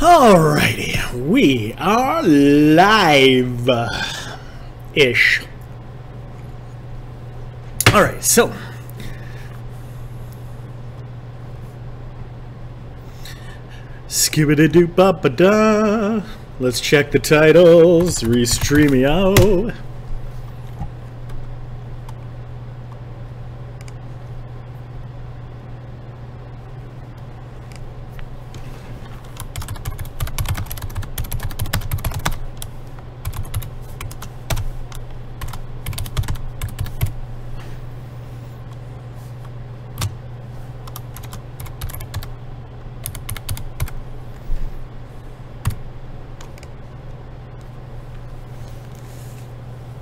Alrighty, we are live-ish. Alright, so skibbity-doo-ba-ba-da. Let's check the titles. Restreamio.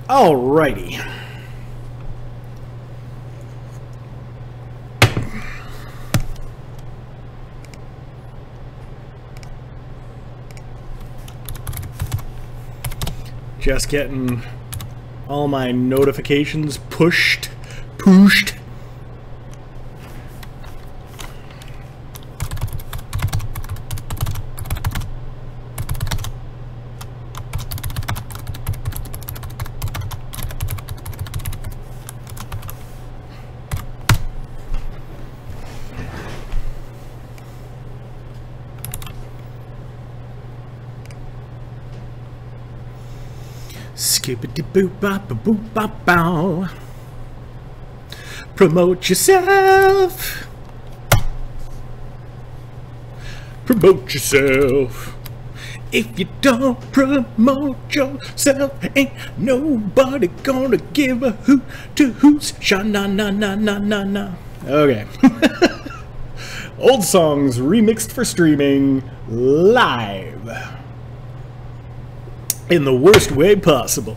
Alrighty. Just getting all my notifications pushed. Skippity-boo-bop-a-boo-bop-bow. Promote yourself. Promote yourself. If you don't promote yourself, ain't nobody gonna give a hoot to who's sha-na-na-na-na-na-na. Okay. Old songs remixed for streaming live. In the worst way possible.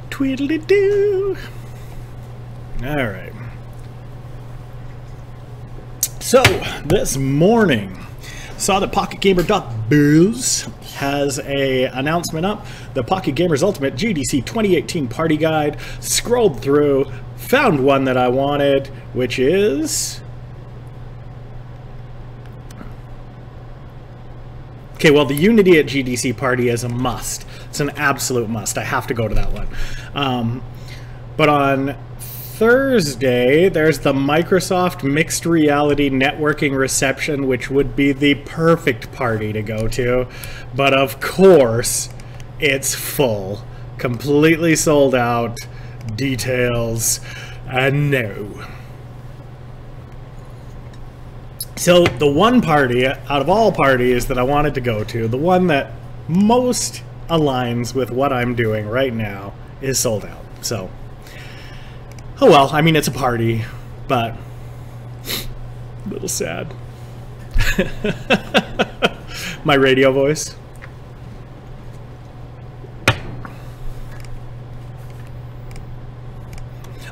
Tweedly-doo. All right. So this morning, saw that PocketGamer.biz has a announcement up. The Pocket Gamers Ultimate GDC 2018 Party Guide. Scrolled through, found one that I wanted, which is... Okay, well, the Unity at GDC party is a must. It's an absolute must. I have to go to that one. But on Thursday, there's the Microsoft Mixed Reality Networking Reception, which would be the perfect party to go to. But of course, it's full. Completely sold out. Details. No. So the one party out of all parties that I wanted to go to, the one that most aligns with what I'm doing right now, is sold out. So, oh well, I mean, it's a party, but a little sad. My radio voice.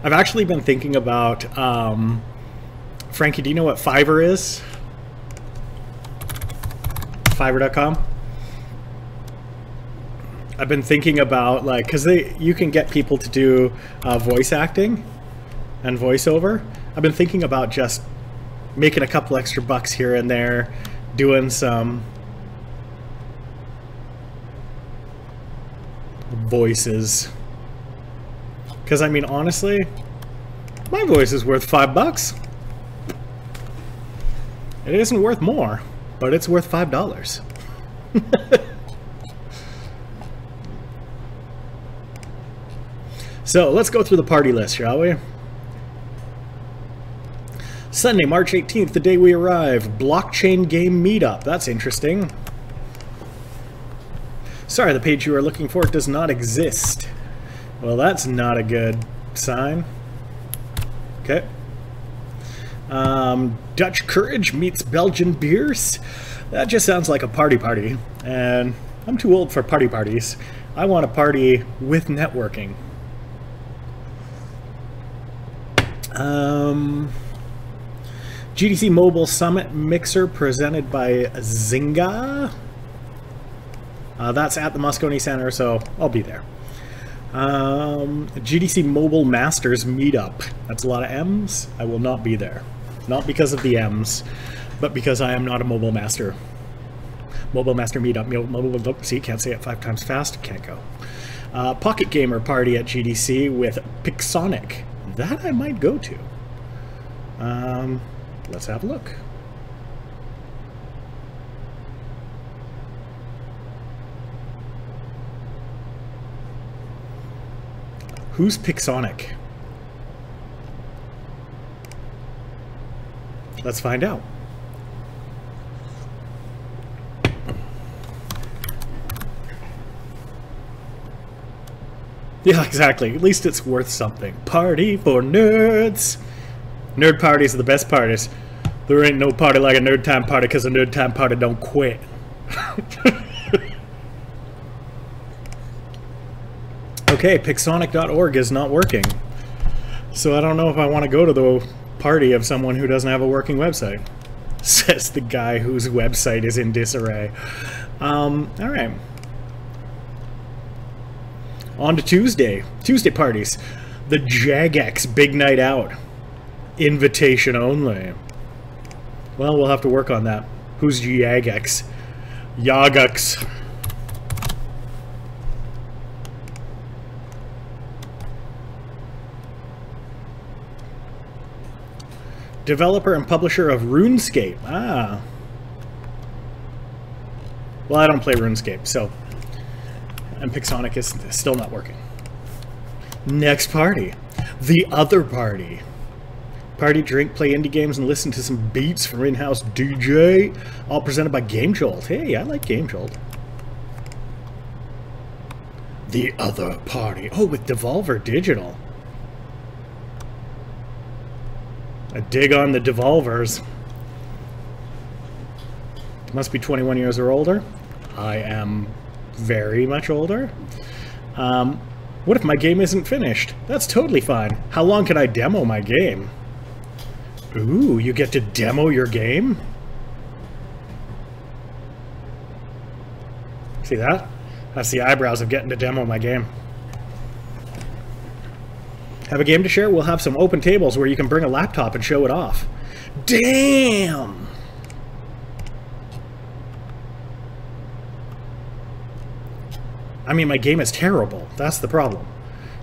I've actually been thinking about Frankie, do you know what Fiverr is? Fiverr.com? I've been thinking about, like, because you can get people to do voice acting and voiceover. I've been thinking about just making a couple extra bucks here and there, doing some voices. Because, I mean, honestly, my voice is worth $5. It isn't worth more, but it's worth $5. So let's go through the party list, shall we? Sunday, March 18th, the day we arrive. Blockchain game meetup. That's interesting. Sorry, the page you are looking for does not exist. Well, that's not a good sign. Okay. Dutch Courage meets Belgian beers. That just sounds like a party, and I'm too old for parties. I want a party with networking. GDC Mobile Summit Mixer presented by Zynga. That's at the Moscone Center, so I'll be there. GDC Mobile Masters Meetup. That's a lot of M's. I will not be there. Not because of the M's, but because I am not a mobile master. Mobile Master Meetup. See, can't say it 5 times fast. Can't go. Pocket Gamer Party at GDC with Pixonic. That I might go to. Let's have a look. Who's Pixonic? Let's find out. Yeah, exactly. At least it's worth something. Party for nerds. Nerd parties are the best parties. There ain't no party like a nerd time party because a nerd time party don't quit. Okay, Pixonic.org is not working. So I don't know if I want to go to the party of someone who doesn't have a working website. Says the guy whose website is in disarray. Alright. On to Tuesday. Tuesday parties. The Jagex Big Night Out. Invitation only. Well, we'll have to work on that. Who's Jagex? Jagex. Developer and publisher of RuneScape. Ah. Well, I don't play RuneScape, so... And Pixonic is still not working. Next party. The Other Party. Party, drink, play indie games, and listen to some beats from in-house DJ. All presented by Game Jolt. Hey, I like Game Jolt. The Other Party. Oh, with Devolver Digital. A dig on the Devolvers. Must be 21 years or older. I am very much older. What if my game isn't finished? That's totally fine. How long can I demo my game? Ooh, you get to demo your game? See that? That's the eyebrows of getting to demo my game. Have a game to share? We'll have some open tables where you can bring a laptop and show it off. Damn! I mean, my game is terrible. That's the problem.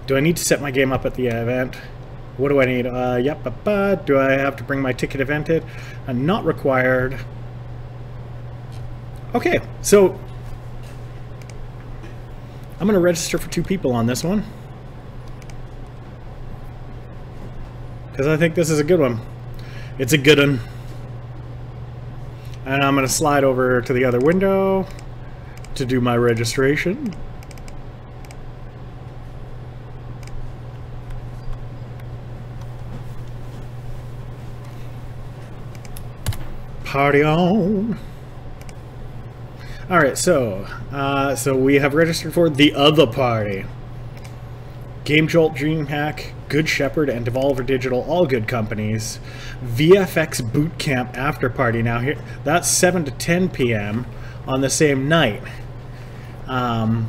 Do I need to set my game up at the event? What do I need? Yep, do I have to bring my ticket evented? Not required. Okay, so I'm going to register for 2 people on this one. Because I think this is a good one. It's a good one. And I'm going to slide over to the other window to do my registration. Party on. Alright, so we have registered for The Other Party. Game Jolt, DreamHack, Good Shepherd, and Devolver Digital, all good companies. VFX Bootcamp After Party. Now here, that's 7 to 10 p.m. on the same night. Now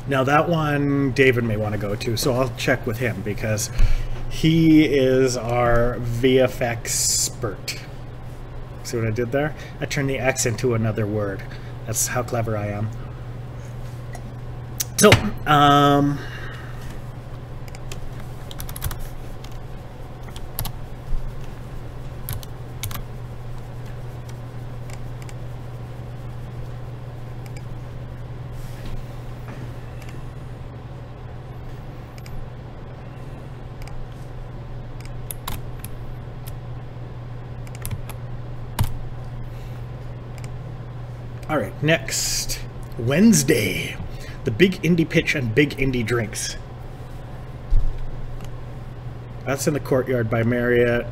that one David may want to go to, so I'll check with him because he is our VFX expert. See what I did there? I turned the X into another word. That's how clever I am. So, all right, next Wednesday, The Big Indie Pitch and Big Indie Drinks. That's in the Courtyard by Marriott.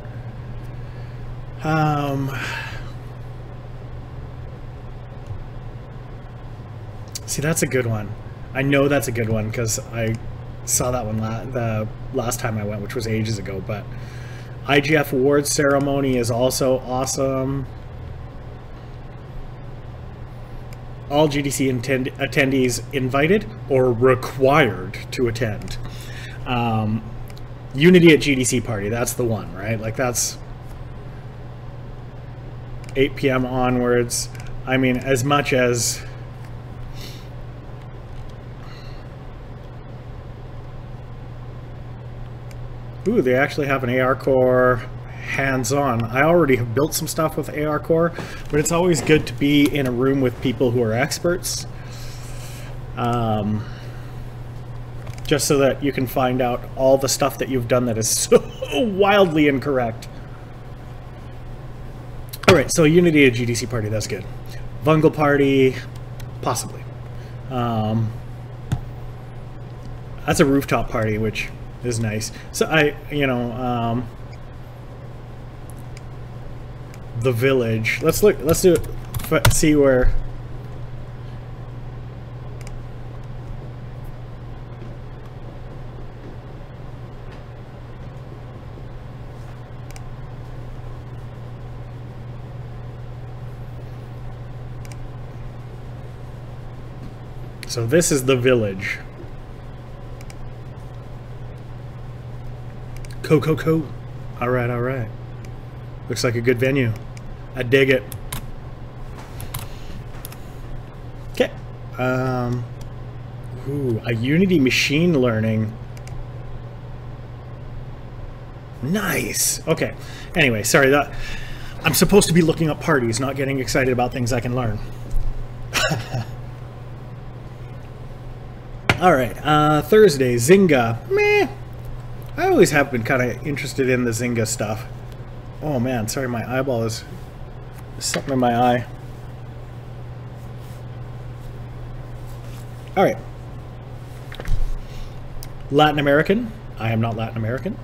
See, that's a good one. I know that's a good one because I saw that one the last time I went, which was ages ago. But IGF Awards Ceremony is also awesome. All GDC attendees invited or required to attend. Unity at GDC party, that's the one, right? Like, that's 8 p.m. onwards. I mean, as much as... Ooh, they actually have an AR Core hands-on. I already have built some stuff with AR Core, but it's always good to be in a room with people who are experts. Just so that you can find out all the stuff that you've done that is so wildly incorrect. Alright, so Unity at GDC party, that's good. Vungle party, possibly. That's a rooftop party, which is nice. So the village. Let's do it. See where. So this is the village. Co. All right. Looks like a good venue. I dig it. Okay. Ooh, a Unity machine learning. Nice. Okay. Anyway, sorry that I'm supposed to be looking up parties, not getting excited about things I can learn. All right. Thursday, Zynga. Meh. I always have been kind of interested in the Zynga stuff. Oh man, sorry, my eyeball is something in my eye. All right. Latin American. I am not Latin American.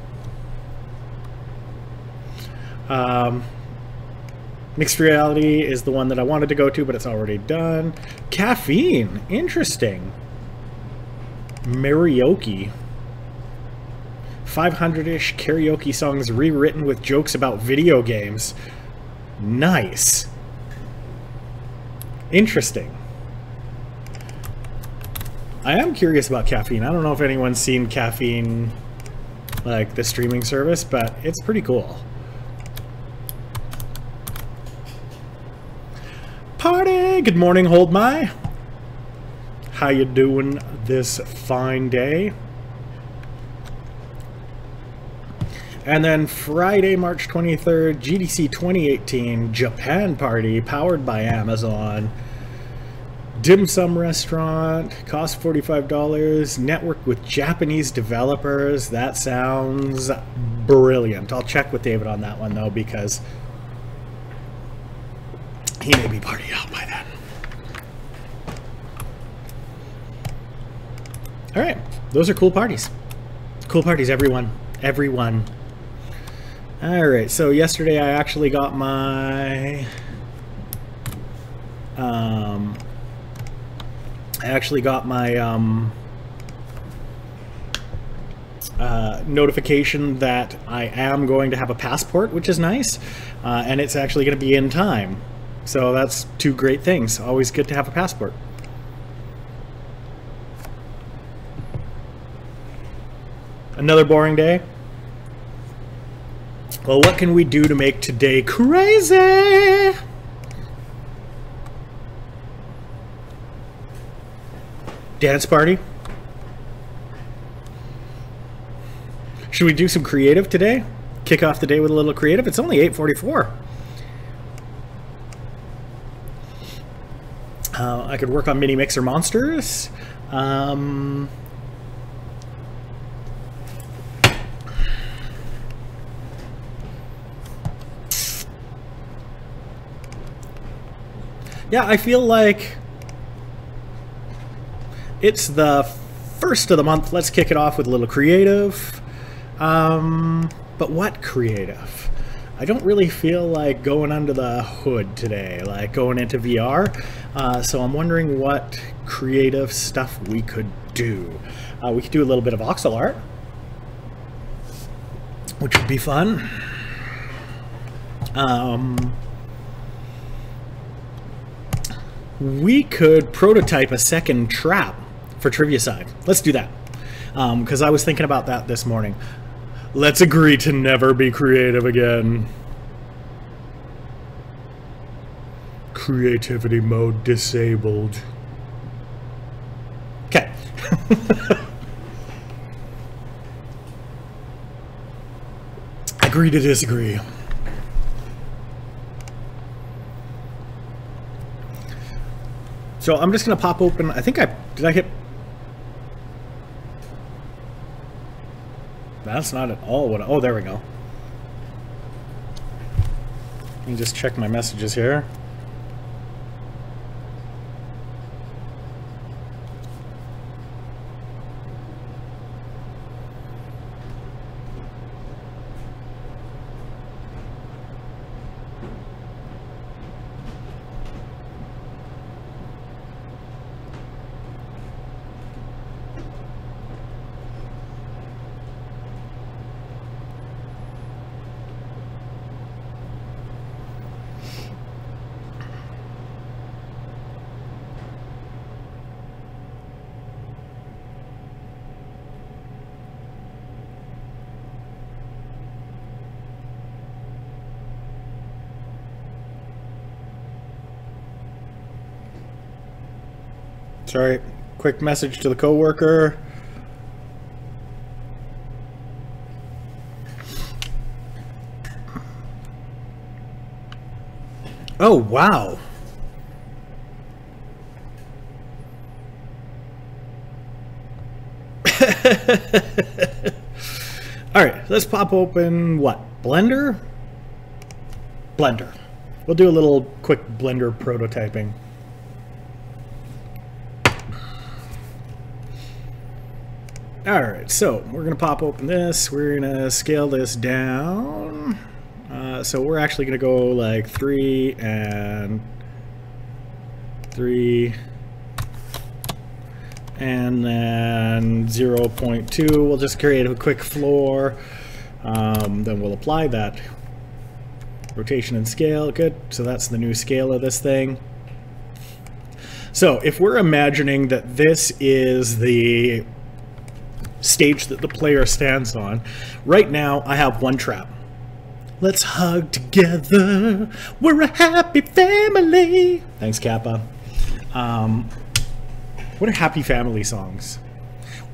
Mixed reality is the one that I wanted to go to, but it's already done. Caffeine. Interesting. Karaoke. 500-ish karaoke songs rewritten with jokes about video games. Nice. Interesting. I am curious about Caffeine. I don't know if anyone's seen Caffeine, like the streaming service, but it's pretty cool. Party! Good morning, Hold My. How you doing this fine day? And then Friday, March 23rd, GDC 2018 Japan Party, powered by Amazon. Dim Sum Restaurant, cost $45. Network with Japanese developers. That sounds brilliant. I'll check with David on that one, though, because he may be partying out by then. All right, those are cool parties. Cool parties, everyone. Everyone. All right, so yesterday I actually got my notification that I am going to have a passport, which is nice, and it's actually going to be in time. So that's two great things. Always good to have a passport. Another boring day. Well, what can we do to make today crazy? Dance party? Should we do some creative today? Kick off the day with a little creative? It's only 8:44. I could work on Mini Mixer Monsters. Yeah, I feel like It's the first of the month. Let's kick it off with a little creative. But what creative? I don't really feel like going under the hood today, like going into VR. So I'm wondering what creative stuff we could do. We could do a little bit of voxel art, which would be fun. We could prototype a second trap for Trivia Side. Let's do that. Because I was thinking about that this morning. Let's agree to never be creative again. Creativity mode disabled. Okay. Agree to disagree. So I'm just going to pop open, I think did I hit? That's not at all what, oh, there we go. Let me just check my messages here. Sorry, quick message to the coworker. Oh, wow. All right, let's pop open what? Blender? Blender. We'll do a little quick Blender prototyping. Alright, so we're going to pop open this. We're going to scale this down. So we're actually going to go like 3 and 3. And then 0.2. We'll just create a quick floor. Then we'll apply that. Rotation and scale. Good. So that's the new scale of this thing. So if we're imagining that this is the stage that the player stands on. Right now, I have one trap. Let's hug together. We're a happy family. Thanks, Kappa. What are happy family songs?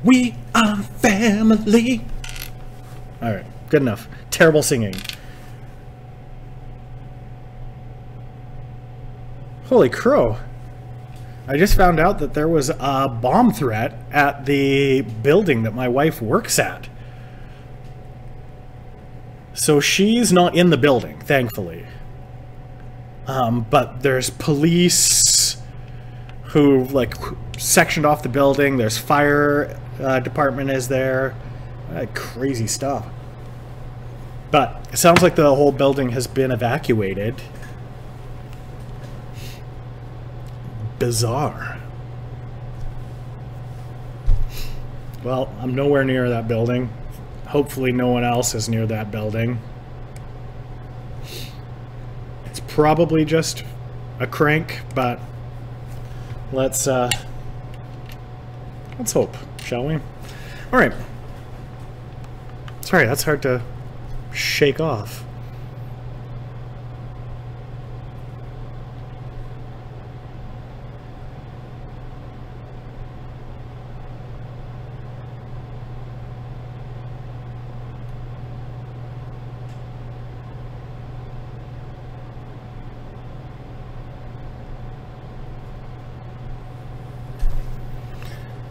We are family. All right, good enough. Terrible singing. Holy crow. I just found out that there was a bomb threat at the building that my wife works at. So she's not in the building, thankfully. But there's police who like sectioned off the building. There's fire department is there. Crazy stuff. But it sounds like the whole building has been evacuated. Bizarre. Well, I'm nowhere near that building. Hopefully no one else is near that building. It's probably just a crank, but let's hope, shall we? All right. Sorry, that's hard to shake off.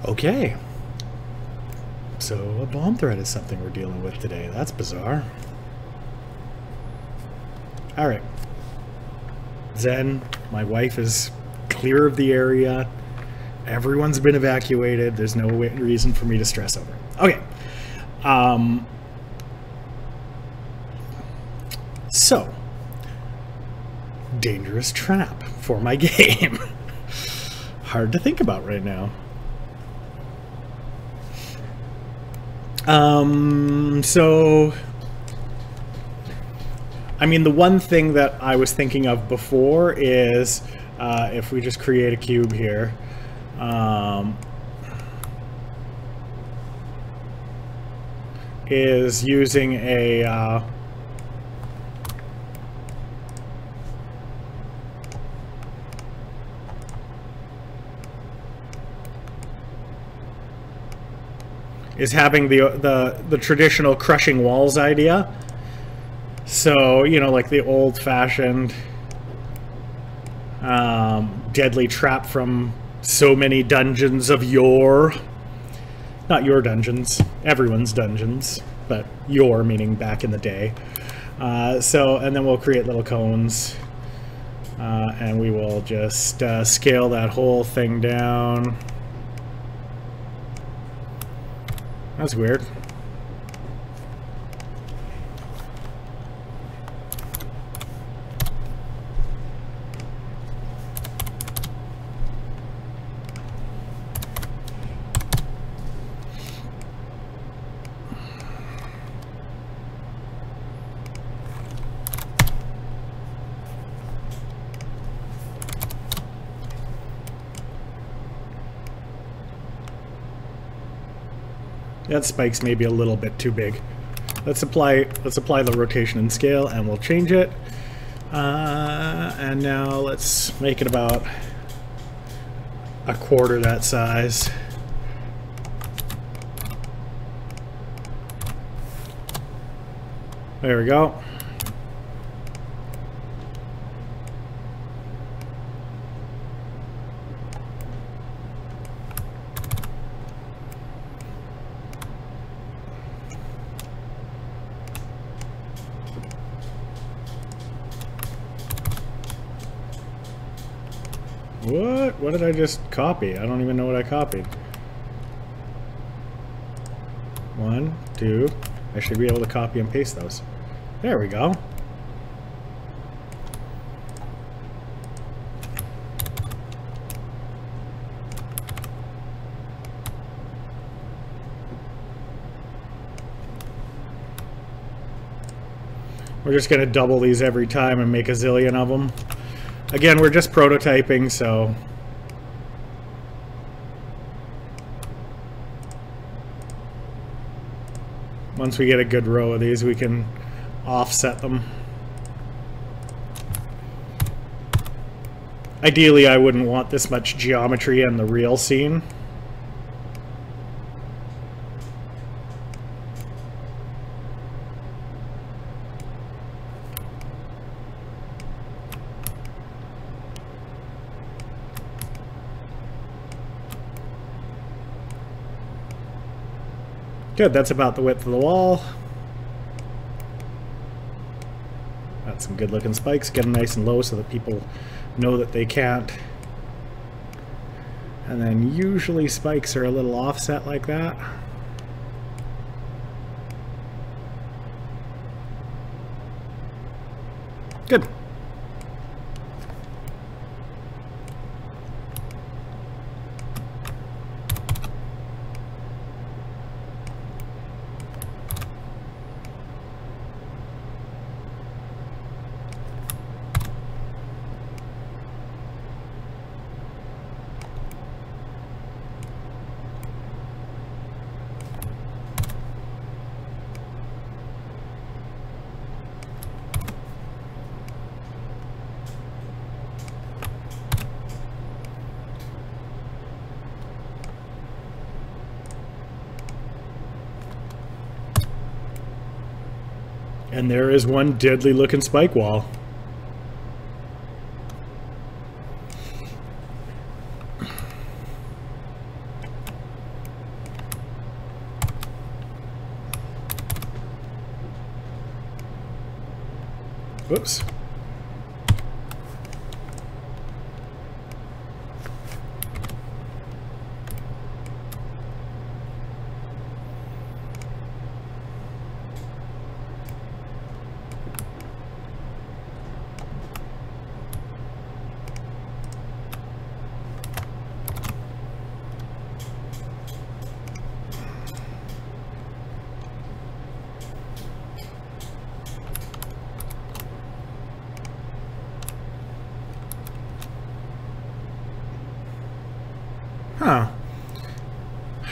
Okay. So a bomb threat is something we're dealing with today. That's bizarre. All right. Zen, my wife is clear of the area. Everyone's been evacuated. There's no reason for me to stress over it. Okay. So, dangerous trap for my game. Hard to think about right now. So, I mean, the one thing that I was thinking of before is if we just create a cube here, is using a is having the traditional crushing walls idea. So, you know, like the old-fashioned deadly trap from so many dungeons of yore. Not your dungeons, everyone's dungeons, but yore meaning back in the day. So, and then we'll create little cones, and we will just scale that whole thing down. That's weird. That spike's maybe a little bit too big. Let's apply the rotation and scale, and we'll change it. And now let's make it about a quarter that size. There we go. What? What did I just copy? I don't even know what I copied. 1, 2. I should be able to copy and paste those. There we go. We're just going to double these every time and make a zillion of them. Again, we're just prototyping, so once we get a good row of these, we can offset them. Ideally, I wouldn't want this much geometry in the real scene. Good, that's about the width of the wall. Got some good looking spikes. Get them nice and low so that people know that they can't. And then usually spikes are a little offset like that. Good. And there is one deadly looking spike wall. Whoops.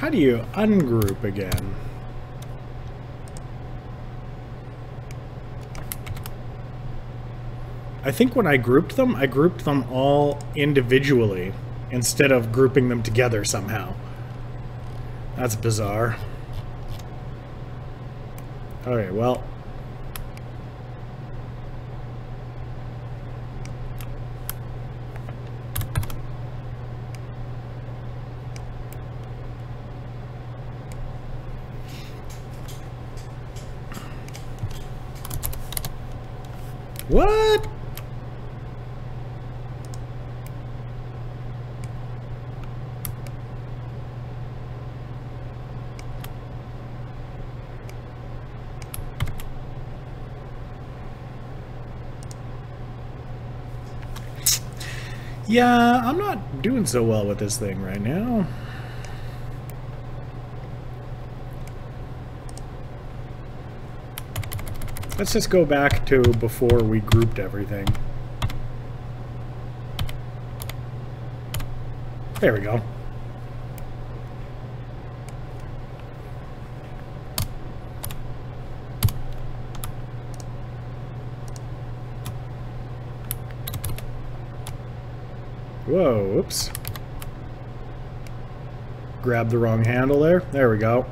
How do you ungroup again? I think when I grouped them all individually instead of grouping them together somehow. That's bizarre. Okay, well. What? Yeah, I'm not doing so well with this thing right now. Let's just go back to before we grouped everything. There we go. Whoa, oops. Grab the wrong handle there. There we go.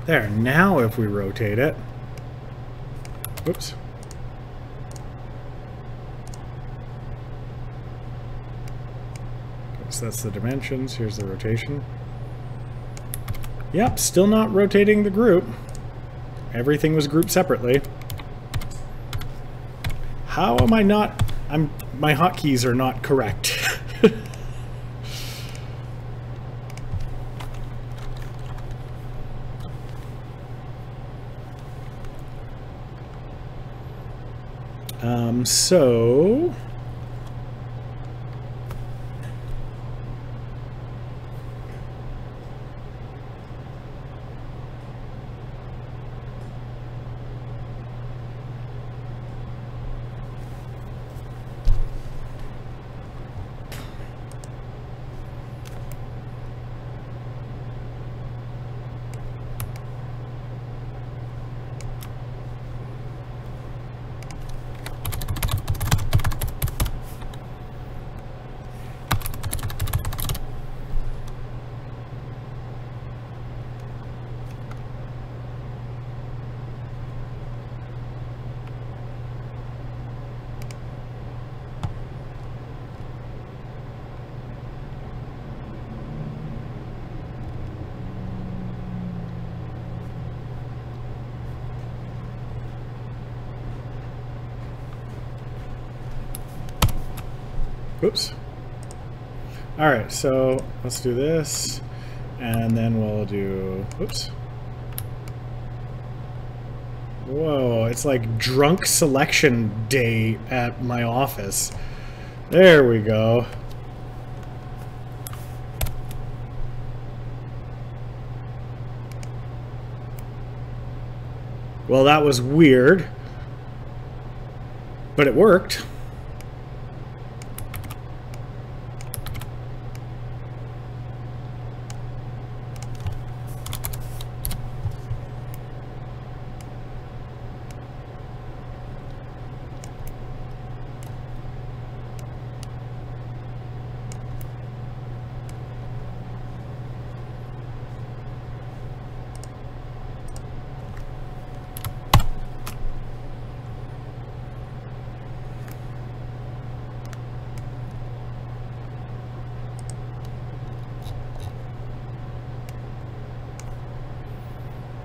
There, now if we rotate it. Oops. So that's the dimensions. Here's the rotation. Yep, still not rotating the group. Everything was grouped separately. How am I not... my hotkeys are not correct. So... Oops. Alright, so let's do this, and then we'll do... Oops. Whoa, it's like drunk selection day at my office. There we go. Well, that was weird, but it worked.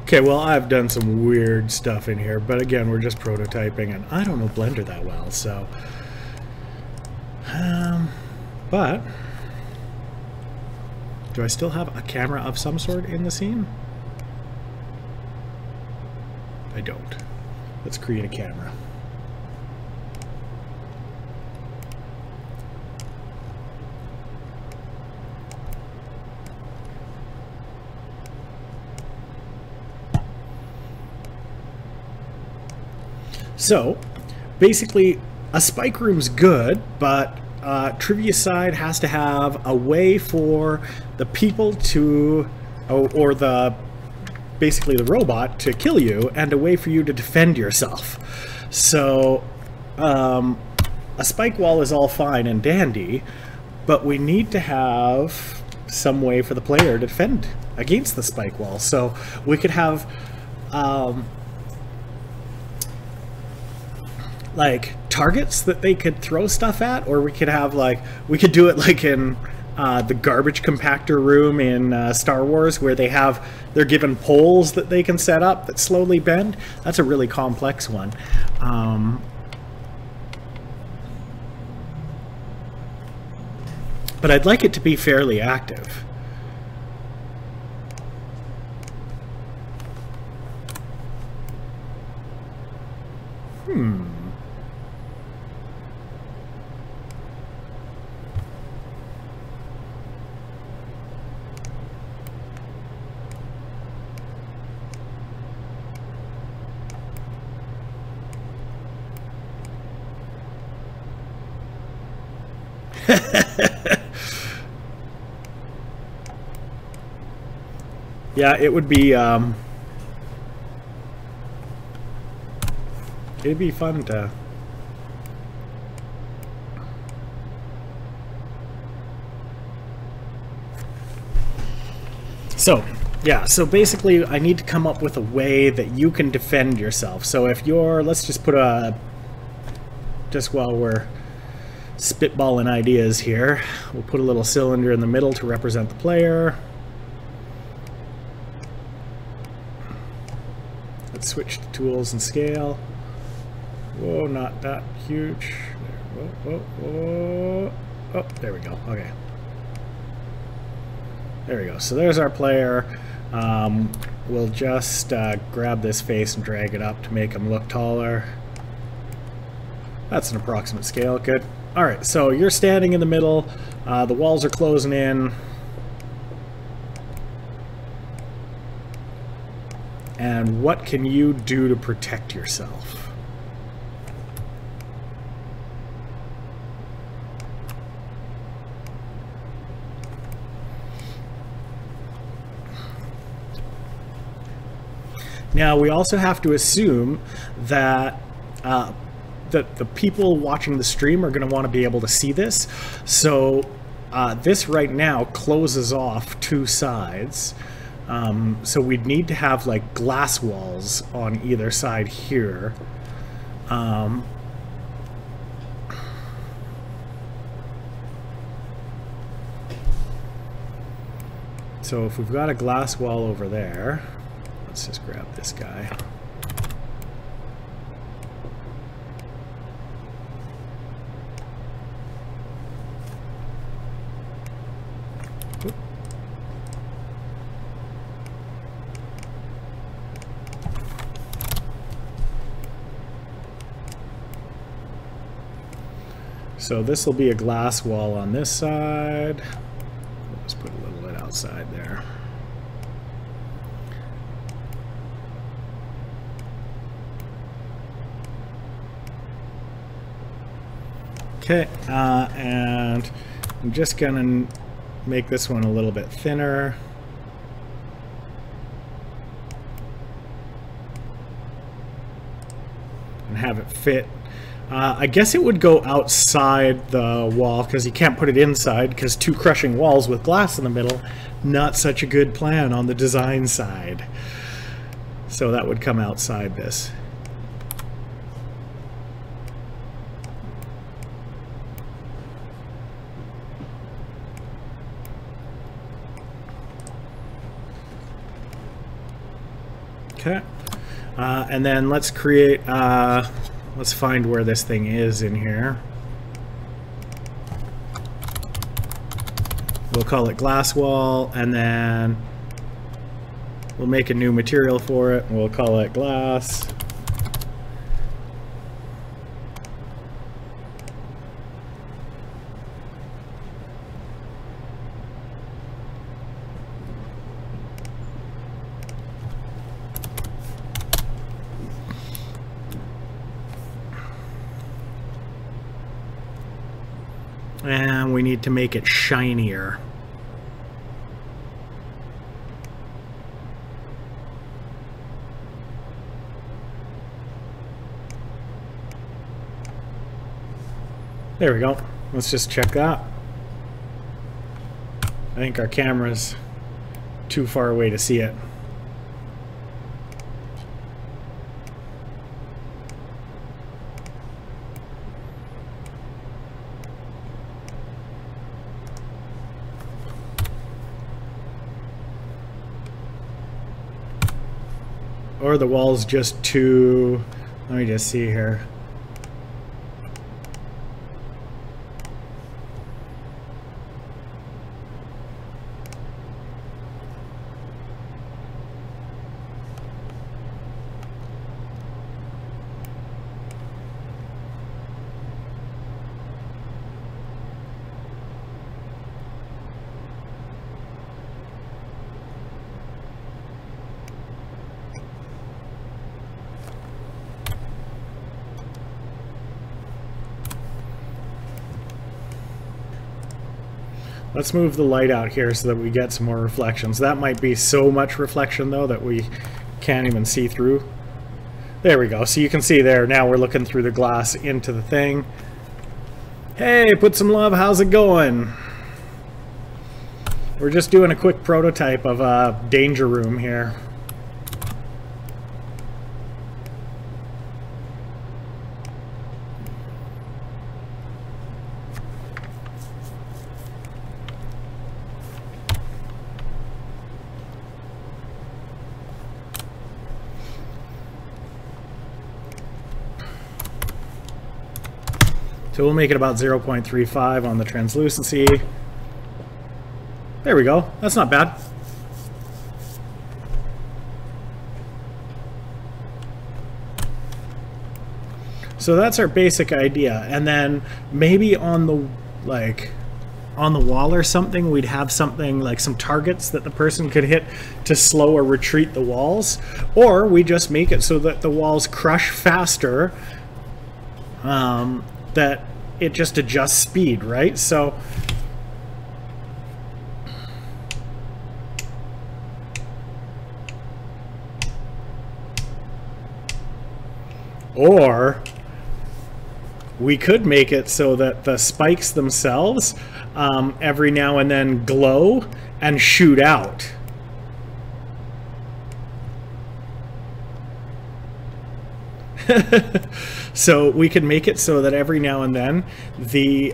Okay, well, I've done some weird stuff in here, but again, we're just prototyping, and I don't know Blender that well, so... but... do I still have a camera of some sort in the scene? I don't. Let's create a camera. So basically, a spike room's good, but trivia side has to have a way for the people to, or the basically the robot to kill you, and a way for you to defend yourself. So a spike wall is all fine and dandy, but we need to have some way for the player to defend against the spike wall. So we could have like targets that they could throw stuff at, or we could have like, we could do it like in the garbage compactor room in Star Wars, where they're given poles that they can set up that slowly bend. That's a really complex one. But I'd like it to be fairly active. Yeah, it would be it'd be fun to so basically I need to come up with a way that you can defend yourself. So if you're, let's just put just while we're spitballing ideas here, we'll put a little cylinder in the middle to represent the player. Let's switch to tools and scale. Whoa, not that huge. Whoa, whoa, whoa. Oh, there we go. Okay. There we go. So there's our player. We'll just grab this face and drag it up to make him look taller. That's an approximate scale. Good. Alright, so you're standing in the middle. The walls are closing in. And what can you do to protect yourself? Now, we also have to assume that that the people watching the stream are going to want to be able to see this. So this right now closes off two sides. So we'd need to have like glass walls on either side here. So if we've got a glass wall over there, let's just grab this guy. So this will be a glass wall on this side. Let's put a little bit outside there. Okay, and I'm just gonna make this one a little bit thinner. And have it fit. I guess it would go outside the wall because you can't put it inside, because two crushing walls with glass in the middle, not such a good plan on the design side. So that would come outside this. Okay, and then let's create, let's find where this thing is in here. We'll call it glass wall, and then we'll make a new material for it, and we'll call it glass. And we need to make it shinier. There we go. Let's just check that. I think our camera's too far away to see it. Or the wall's just too... Let me just see here. Let's move the light out here so that we get some more reflections. That might be so much reflection though that we can't even see through. There we go. So you can see there, now we're looking through the glass into the thing. Hey, put some love, how's it going? We're just doing a quick prototype of a danger room here. So we'll make it about 0.35 on the translucency. There we go. That's not bad. So that's our basic idea. And then maybe on the on the wall or something, we'd have something like some targets that the person could hit to slow or retreat the walls. Or we just make it so that the walls crush faster. That it just adjusts speed, right? So or we could make it so that the spikes themselves every now and then glow and shoot out. So we could make it so that every now and then the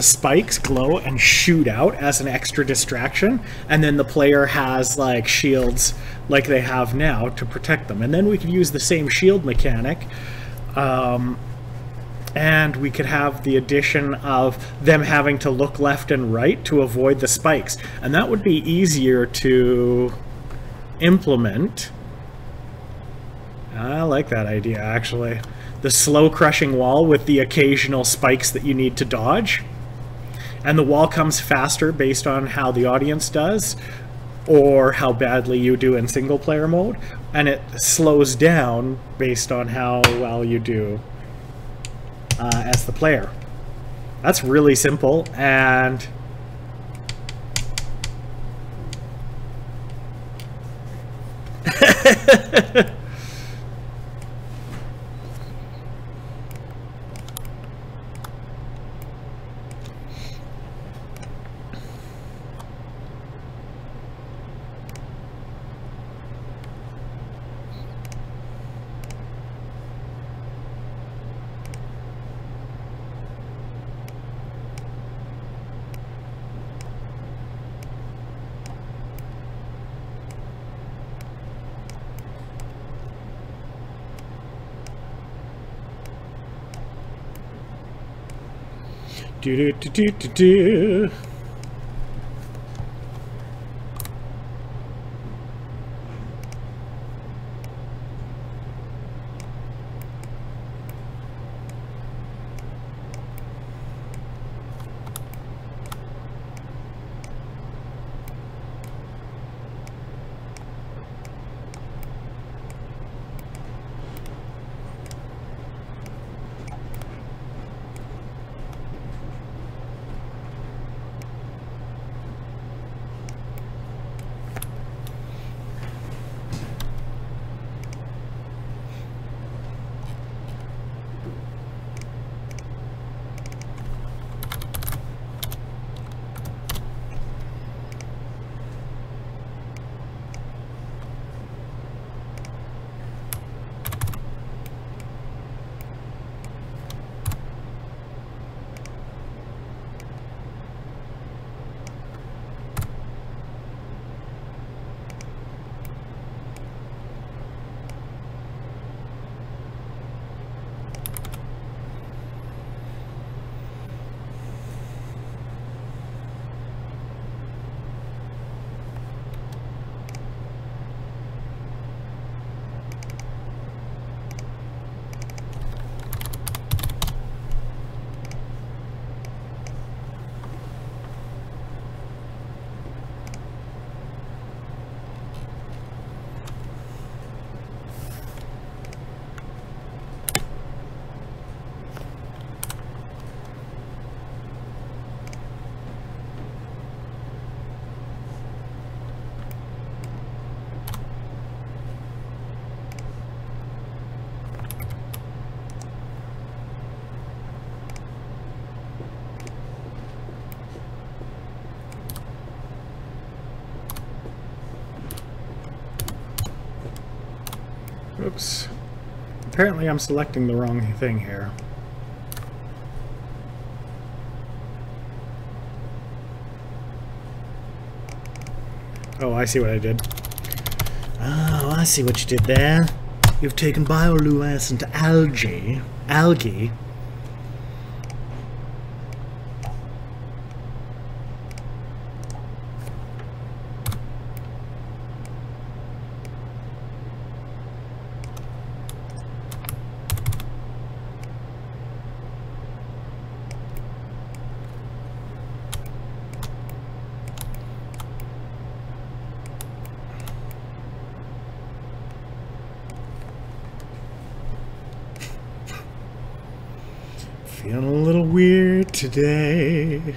spikes glow and shoot out as an extra distraction, and then the player has like shields like they have now to protect them. And then we could use the same shield mechanic, and we could have the addition of them having to look left and right to avoid the spikes, and that would be easier to implement. I like that idea, actually. The slow crushing wall with the occasional spikes that you need to dodge. And the wall comes faster based on how the audience does or how badly you do in single player mode. And it slows down based on how well you do as the player. That's really simple, and do do do do do. Oops. Apparently I'm selecting the wrong thing here. Oh, I see what I did. Oh, I see what you did there. You've taken bioluminescent algae. Feeling a little weird today.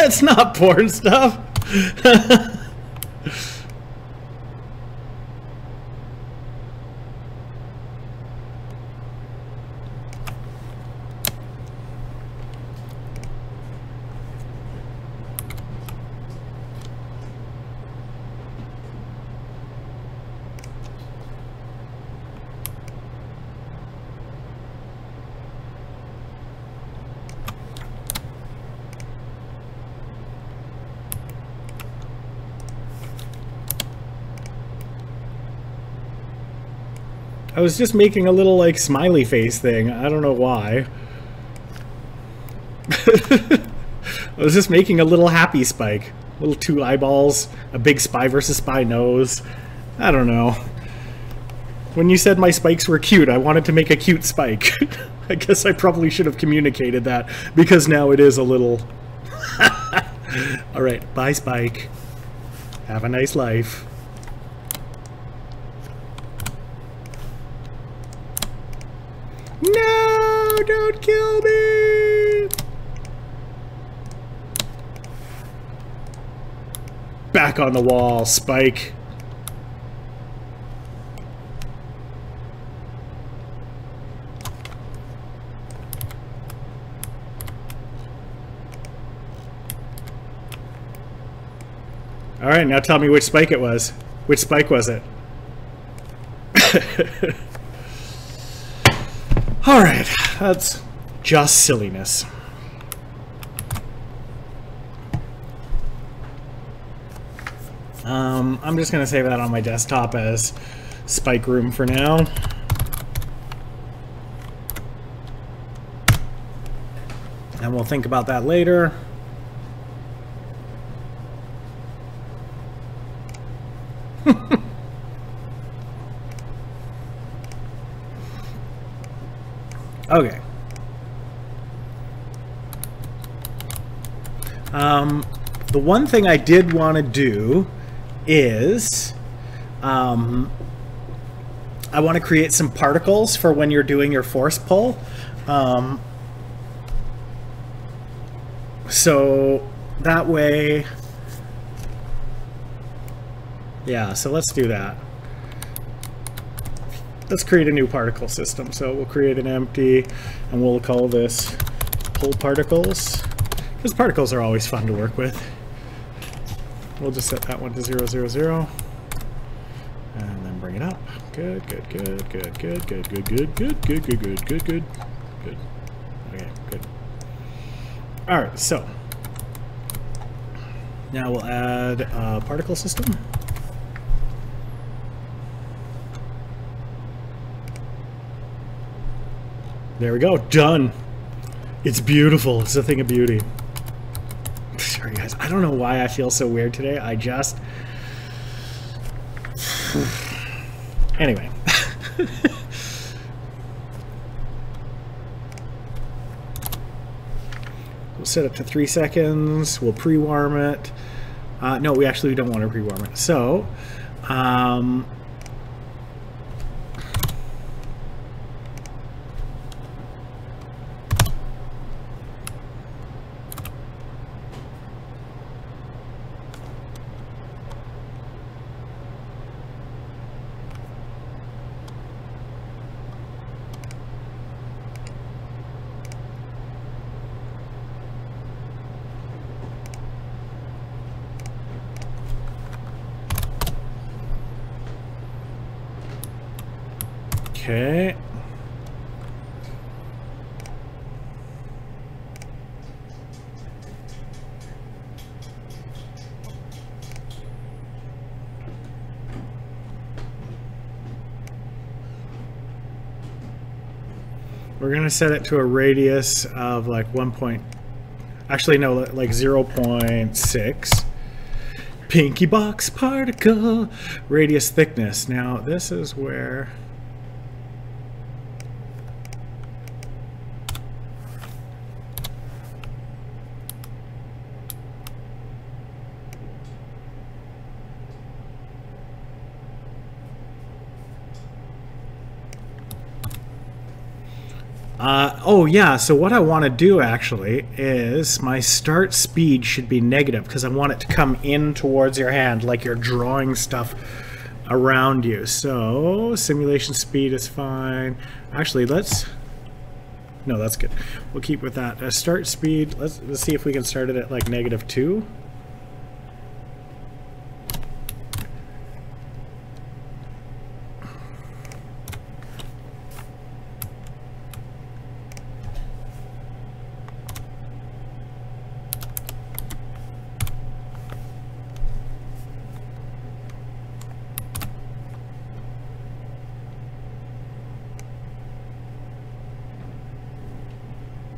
It's not porn stuff. I was just making a little, like, smiley face thing. I don't know why. I was just making a little happy spike. Little two eyeballs, a big spy versus spy nose. I don't know. When you said my spikes were cute, I wanted to make a cute spike. I guess I probably should have communicated that, because now it is a little... Alright, bye Spike. Have a nice life. No, don't kill me! Back on the wall, Spike. Alright, now tell me which Spike it was. Which Spike was it? Alright, that's just silliness. I'm just going to save that on my desktop as Spike Room for now. And we'll think about that later. Okay. The one thing I did want to do is I want to create some particles for when you're doing your force pull. So that way, yeah, so let's do that. Let's create a new particle system. So we'll create an empty, and we'll call this pull particles, because particles are always fun to work with. We'll just set that one to 0, 0, 0. And then bring it up. Good, good, good, good, good, good, good, good, good, good, good, good, good, good. Good. Okay, good. Alright, so now we'll add a particle system. There we go, done. It's beautiful. It's a thing of beauty. Sorry guys, I don't know why I feel so weird today. I just... Anyway. We'll set it to 3 seconds. We'll pre-warm it. No, we actually don't want to pre-warm it. So, okay. We're gonna set it to a radius of like 1 point, actually no, like 0.6. Pinky box particle radius thickness. Now this is where oh yeah, so what I want to do actually is my start speed should be negative because I want it to come in towards your hand like you're drawing stuff around you. So simulation speed is fine. Actually, no, that's good. We'll keep with that. Start speed, let's see if we can start it at like -2.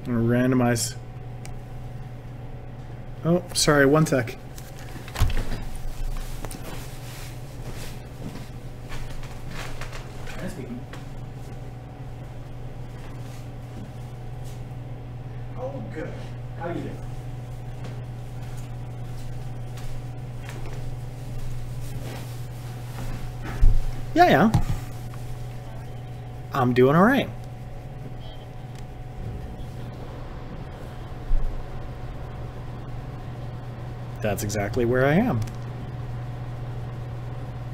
Randomize. Oh, sorry, 1 sec. Oh, good. How you doing? Yeah. I'm doing all right. That's exactly where I am.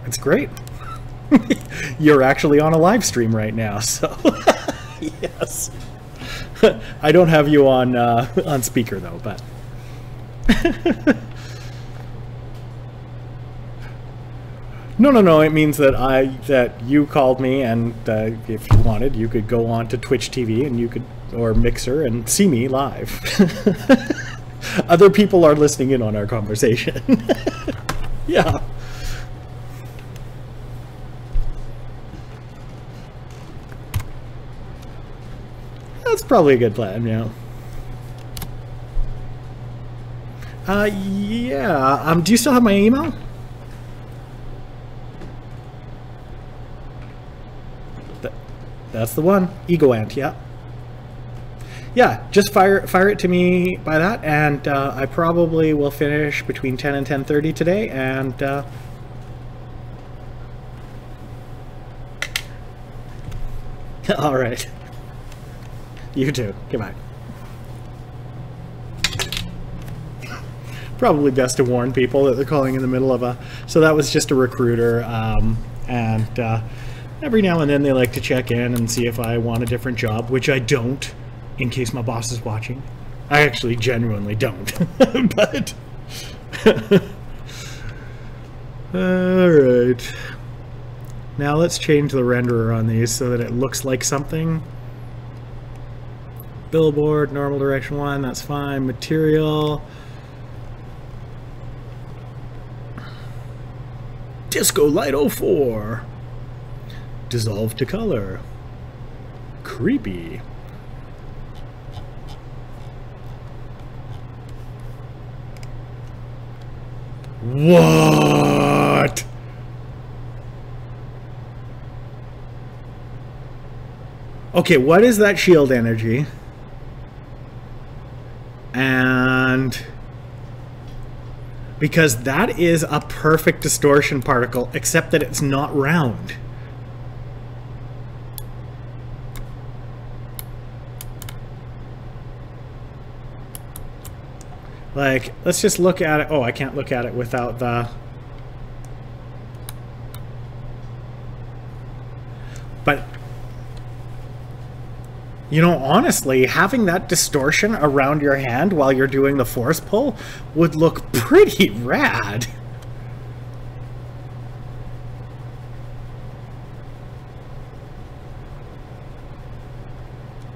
It's great. You're actually on a live stream right now, so yes. I don't have you on speaker though, but no. It means that you called me, and if you wanted, you could go on to Twitch TV and you could, or Mixer, and see me live. Other people are listening in on our conversation. Yeah. That's probably a good plan, yeah. Yeah. Do you still have my email? That's the one. EgoAnt, yeah. Yeah, just fire it to me by that, and I probably will finish between 10 and 10:30 today, and all right. You too. Goodbye. Probably best to warn people that they're calling in the middle of a... So that was just a recruiter, and every now and then they like to check in and see if I want a different job, which I don't. in case my boss is watching. I actually genuinely don't. But alright. Now let's change the renderer on these so that it looks like something. Billboard, normal direction 1, that's fine. Material. Disco Light 04. Dissolve to color. Creepy. What? Okay, what is that shield energy? And because that is a perfect distortion particle, except that it's not round. Like, let's just look at it. Oh, I can't look at it without the... But, you know, honestly, having that distortion around your hand while you're doing the force pull would look pretty rad.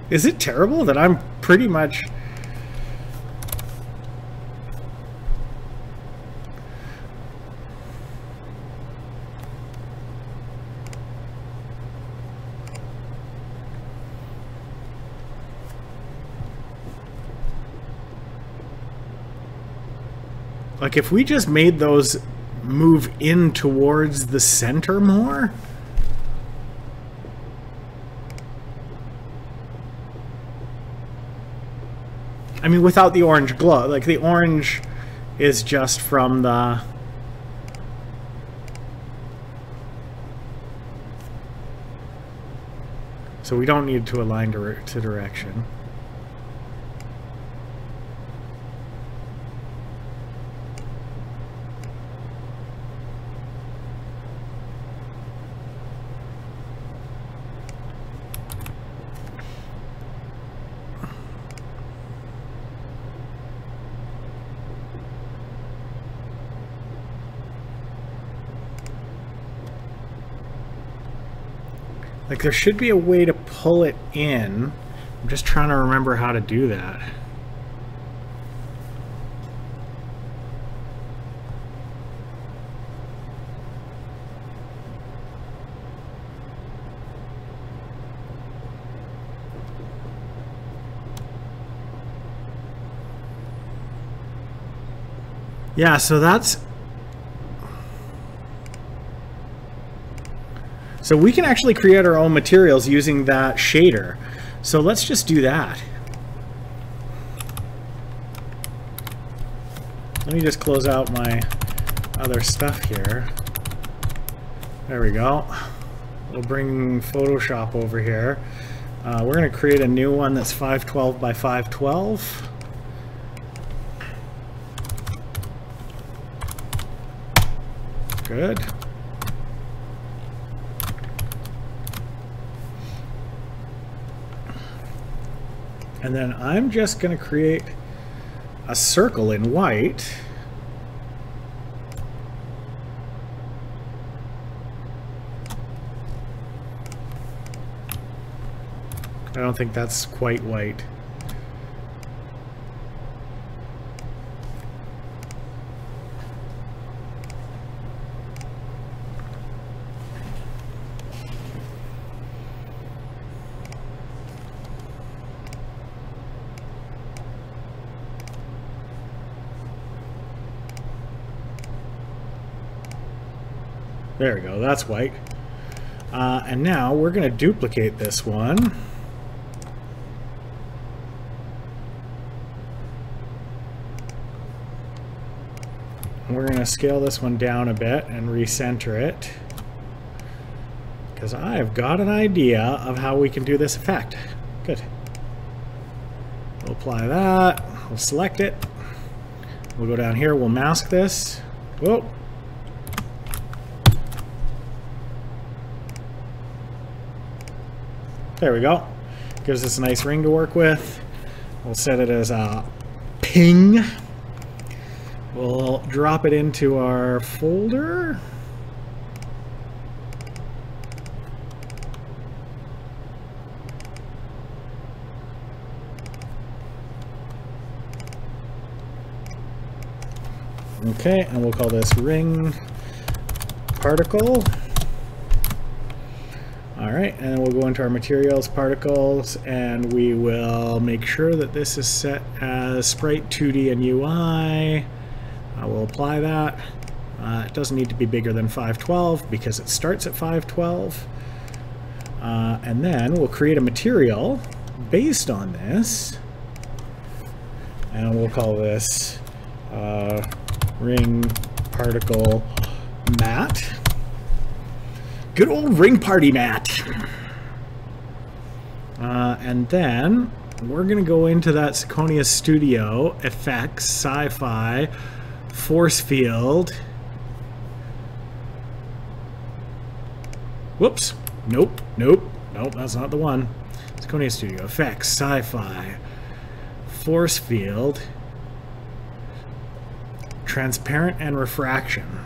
Is it terrible that I'm pretty much... Like, if we just made those move in towards the center more... I mean, without the orange glow. Like, the orange is just from the... So we don't need to align to direction. Like, there should be a way to pull it in. I'm just trying to remember how to do that. Yeah, so that's... So we can actually create our own materials using that shader. So let's just do that. Let me just close out my other stuff here. There we go. We'll bring Photoshop over here. We're going to create a new one that's 512 by 512. Good. And then I'm just going to create a circle in white. I don't think that's quite white. There we go, that's white. And now we're going to duplicate this one. We're going to scale this one down a bit and recenter it, because I've got an idea of how we can do this effect. Good. We'll apply that. We'll select it. We'll go down here. We'll mask this. Whoa. There we go. Gives us a nice ring to work with. We'll set it as a ping. We'll drop it into our folder. Okay, and we'll call this ring particle. All right, and then we'll go into our materials particles, and we will make sure that this is set as sprite 2D and UI. I will apply that. It doesn't need to be bigger than 512 because it starts at 512. And then we'll create a material based on this, and we'll call this ring particle mat. Good old ring party mat. And then we're going to go into that Zirconia Studio effects, sci-fi, force field. Whoops. Nope. That's not the one. Zirconia Studio effects, sci-fi, force field, transparent and refraction.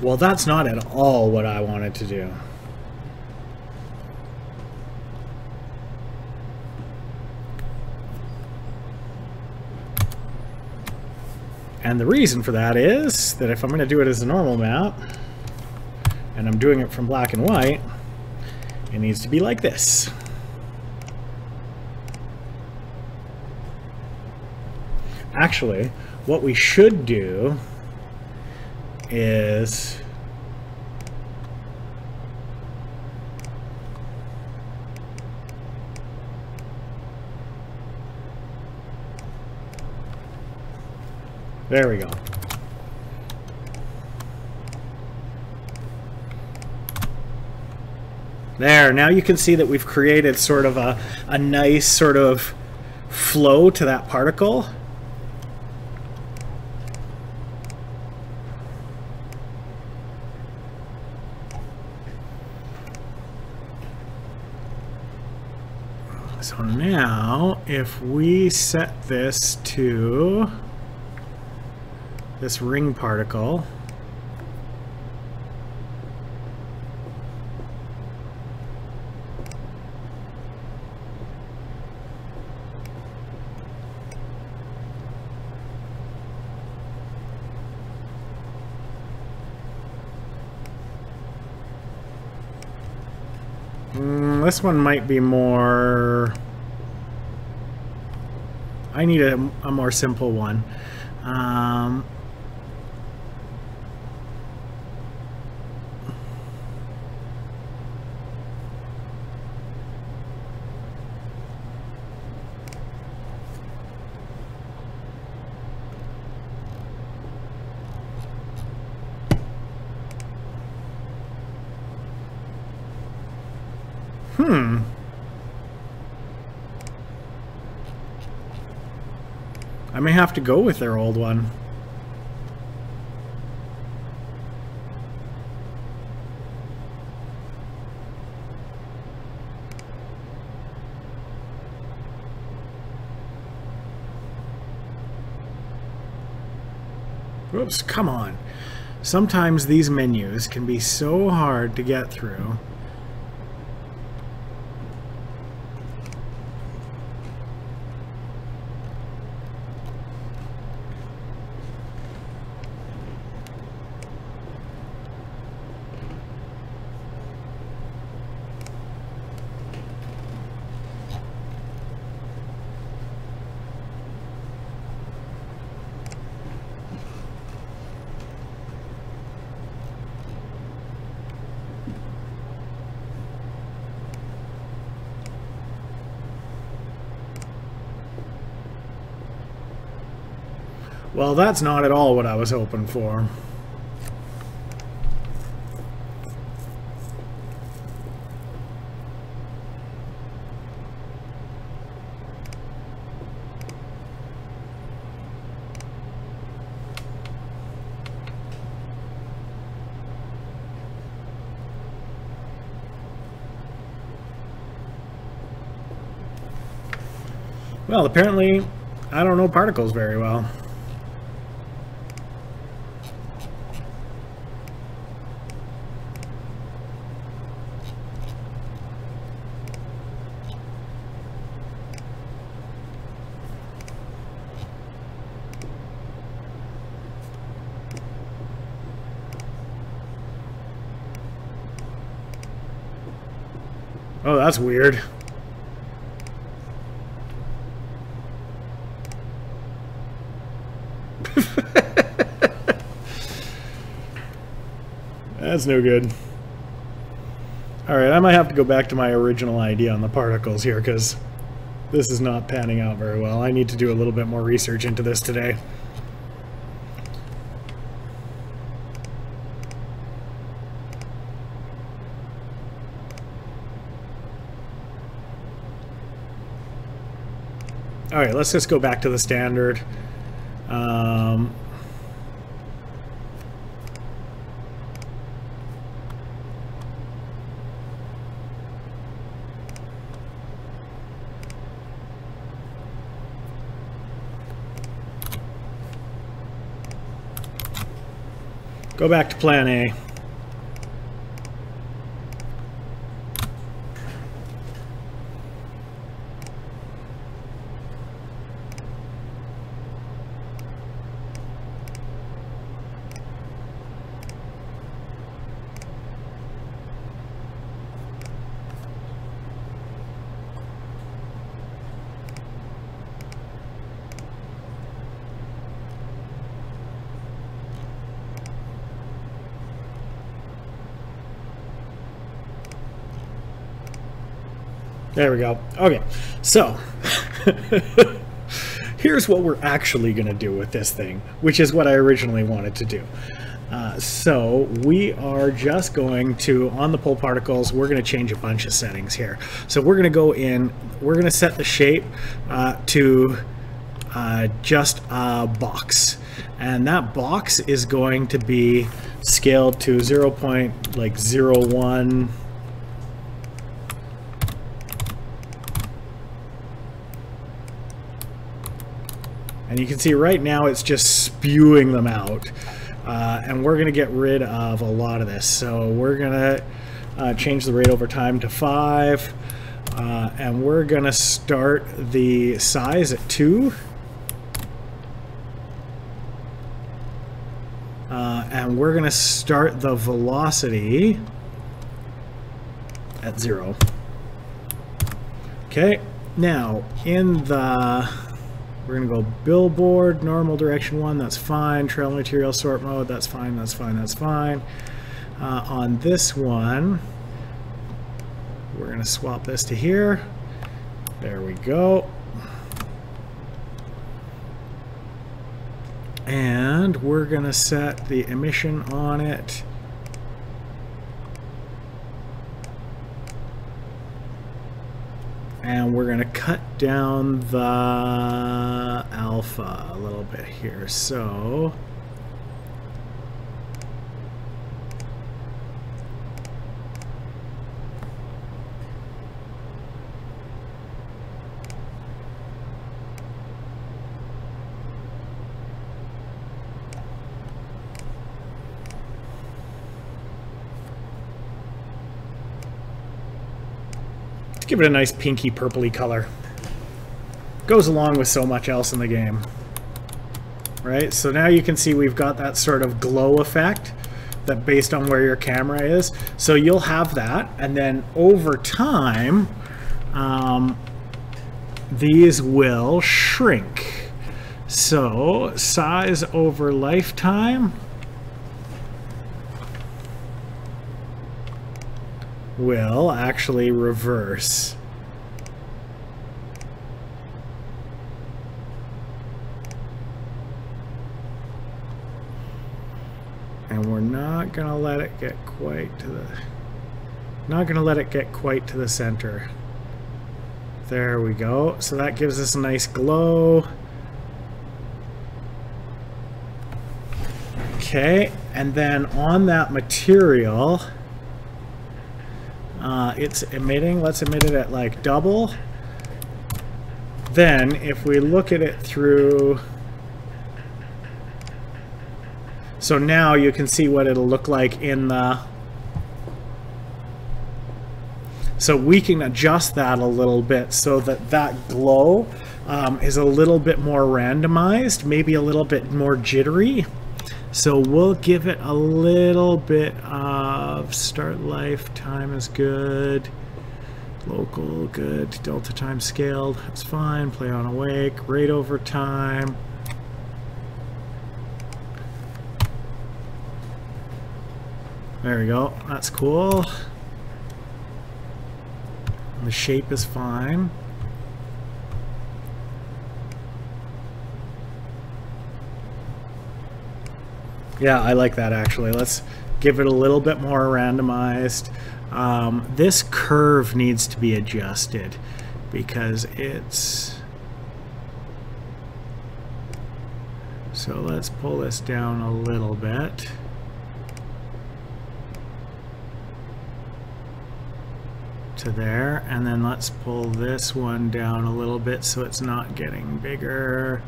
Well, that's not at all what I wanted to do. And the reason for that is that if I'm going to do it as a normal map, and I'm doing it from black and white, it needs to be like this. Actually, what we should do is there we go. There, now you can see that we've created sort of a nice sort of flow to that particle. So now, if we set this to this ring particle, this one might be more... I need a more simple one. I may have to go with their old one. Oops, come on. Sometimes these menus can be so hard to get through. Well, that's not at all what I was hoping for. Well, apparently, I don't know particles very well. Oh, that's weird. That's no good. Alright, I might have to go back to my original idea on the particles here, because this is not panning out very well. I need to do a little bit more research into this today. Alright, let's just go back to the standard. Go back to plan A. There we go. Okay, so here's what we're actually going to do with this thing, which is what I originally wanted to do. So we are just going to, on the pole particles, we're going to change a bunch of settings here. So we're going to go in, we're going to set the shape to just a box. And that box is going to be scaled to 0.01. And you can see right now it's just spewing them out. And we're going to get rid of a lot of this. So we're going to change the rate over time to 5. And we're going to start the size at 2. And we're going to start the velocity at 0. Okay, now in the... We're going to go billboard, normal direction 1, that's fine. Trail material sort mode, that's fine, that's fine, that's fine. On this one, we're going to swap this to here. There we go. And we're going to set the emission on it. And we're going to cut down the alpha a little bit here. So give it a nice pinky purpley color. Goes along with so much else in the game. Right, so now you can see we've got that sort of glow effect that based on where your camera is. So you'll have that, and then over time these will shrink. So size over lifetime will actually reverse. not gonna let it get quite to the, not gonna let it get quite to the center. There we go. So that gives us a nice glow. Okay, and then on that material, it's emitting. Let's emit it at like double. Then if we look at it through, so now you can see what it'll look like in the, so we can adjust that a little bit so that that glow is a little bit more randomized, maybe a little bit more jittery. So we'll give it a little bit of start life time is good, local good, delta time scaled, that's fine, play on awake, rate over time. There we go, that's cool. The shape is fine. Yeah, I like that actually. Let's give it a little bit more randomized. This curve needs to be adjusted because it's... So let's pull this down a little bit. To there, and then let's pull this one down a little bit so it's not getting bigger.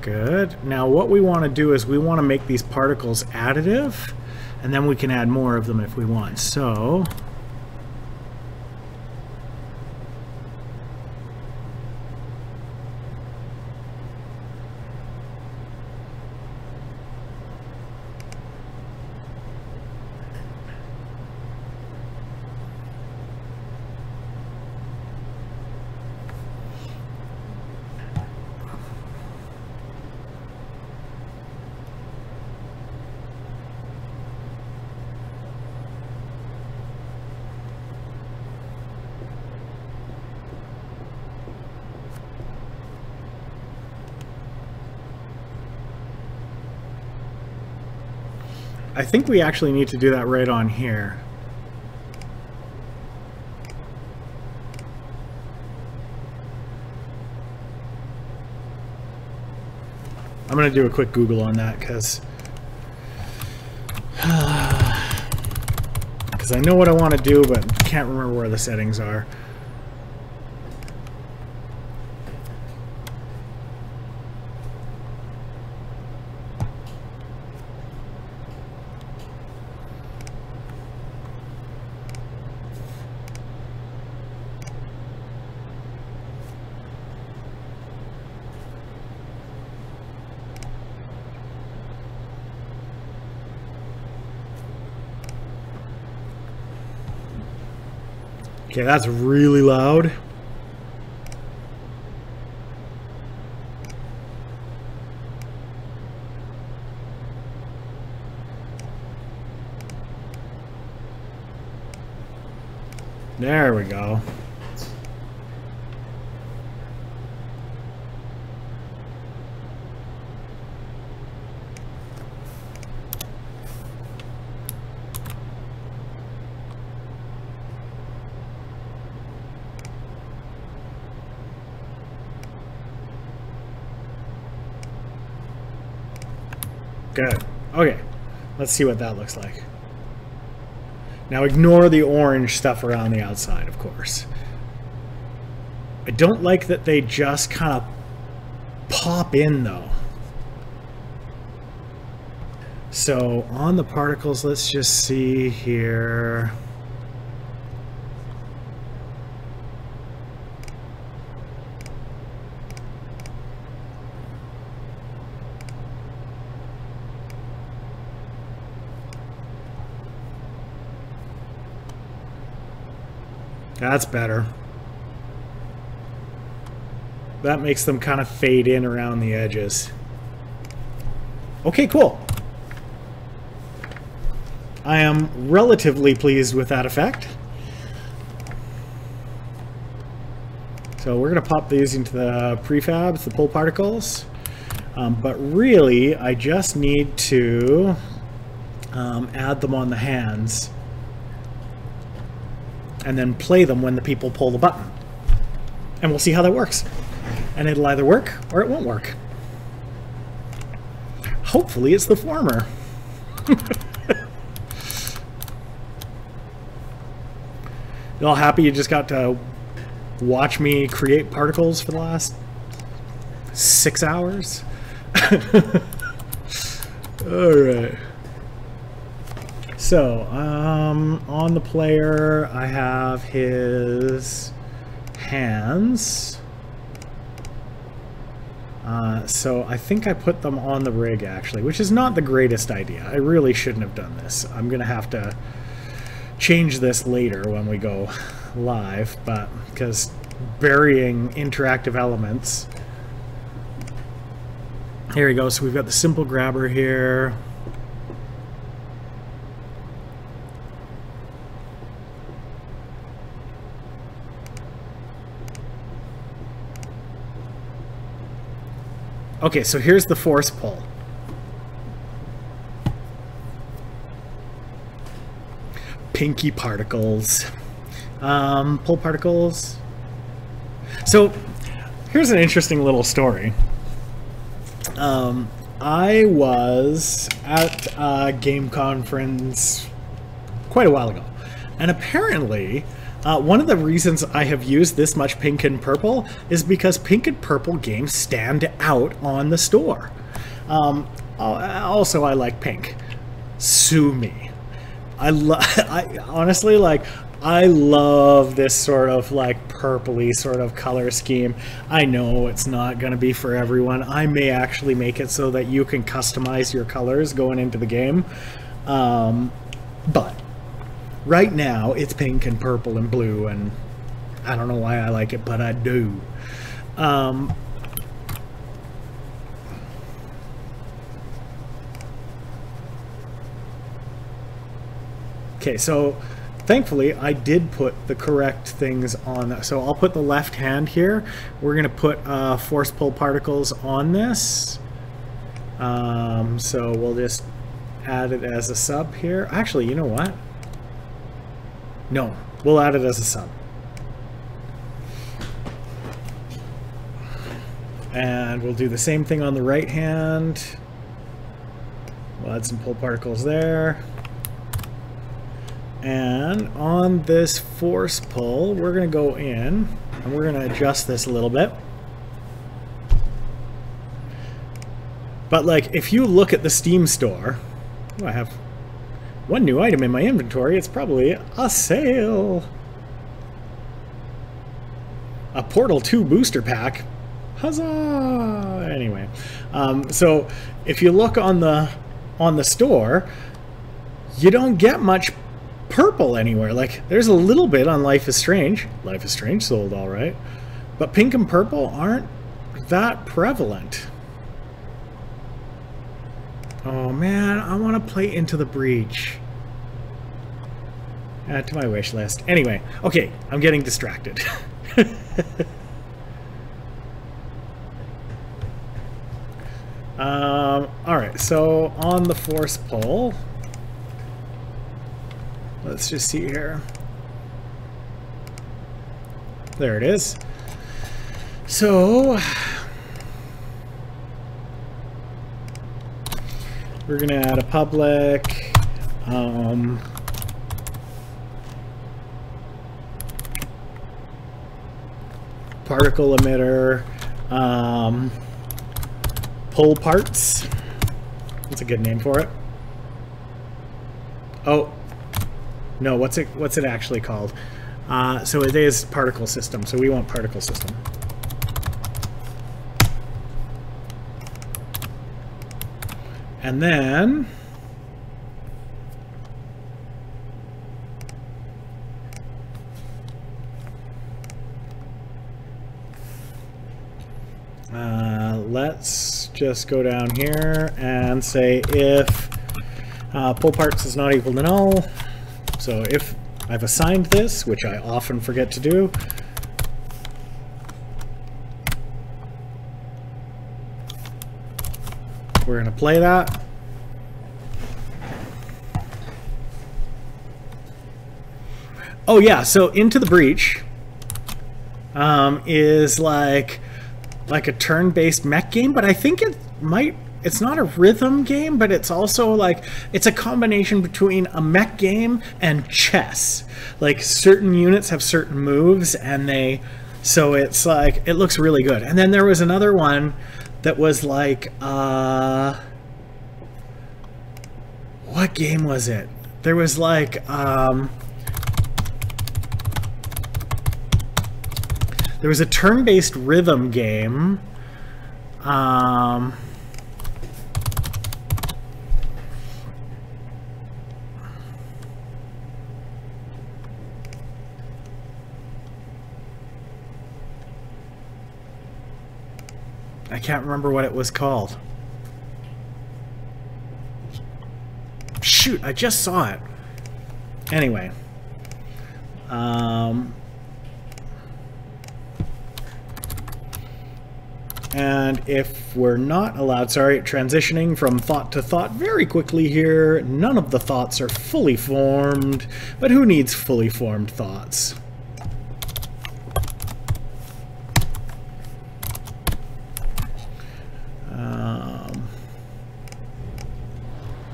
Good. Now what we want to do is we want to make these particles additive, and then we can add more of them if we want. So I think we actually need to do that right on here. I'm going to do a quick Google on that because I know what I want to do, but can't remember where the settings are. Okay, that's really loud. There we go. Good. Okay. Let's see what that looks like. Now ignore the orange stuff around the outside, of course. I don't like that they just kind of pop in, though. So on the particles, let's just see here. That's better. That makes them kind of fade in around the edges. Okay, cool. I am relatively pleased with that effect. So we're going to pop these into the prefabs, the pull particles. But really, I just need to add them on the hands and then play them when the people pull the button. And we'll see how that works. And it'll either work or it won't work. Hopefully it's the former. You all happy you just got to watch me create particles for the last 6 hours? Alright. So, on the player, I have his hands. So I think I put them on the rig, actually, which is not the greatest idea. I really shouldn't have done this. I'm going to have to change this later when we go live, but because burying interactive elements. Here we go. So we've got the simple grabber here. Okay, so here's the force pull. Pinky particles. Pull particles. So here's an interesting little story. I was at a game conference quite a while ago, and apparently one of the reasons I have used this much pink and purple is because pink and purple games stand out on the store. Also, I like pink. Sue me. I honestly, like, I love this sort of like purpley sort of color scheme. I know it's not going to be for everyone. I may actually make it so that you can customize your colors going into the game. But right now it's pink and purple and blue, and I don't know why I like it, but I do. Okay, so thankfully I did put the correct things on that. So I'll put the left hand here. We're going to put force pull particles on this. So we'll just add it as a sub here. Actually, you know what? No, we'll add it as a sub. And we'll do the same thing on the right hand. We'll add some pull particles there. And on this force pull, we're going to go in and we're going to adjust this a little bit. But like, if you look at the Steam store, oh, I have one new item in my inventory. It's probably a sale. A Portal 2 booster pack. Huzzah! Anyway, so if you look on the store, you don't get much purple anywhere. Like, there's a little bit on Life is Strange. Life is Strange sold all right, but pink and purple aren't that prevalent. Oh man, I want to play Into the Breach. Add to my wish list. Anyway, okay, I'm getting distracted. Alright, so on the force pull, let's just see here. There it is. So we're gonna add a public particle emitter, pull parts. That's a good name for it. Oh no, what's it actually called? So it is particle system, so we want particle system. And then let's just go down here and say if pull parts is not equal to null. So if I've assigned this, which I often forget to do, we're going to play that. Oh yeah, so Into the Breach is like a turn-based mech game, but I think it's not a rhythm game, but it's also like, it's a combination between a mech game and chess. Like certain units have certain moves, and so it's like, it looks really good. And then there was another one that was like, what game was it? There was like, there was a turn-based rhythm game. I can't remember what it was called. Shoot, I just saw it. Anyway. And if we're not allowed, sorry, transitioning from thought to thought very quickly here, none of the thoughts are fully formed, but who needs fully formed thoughts?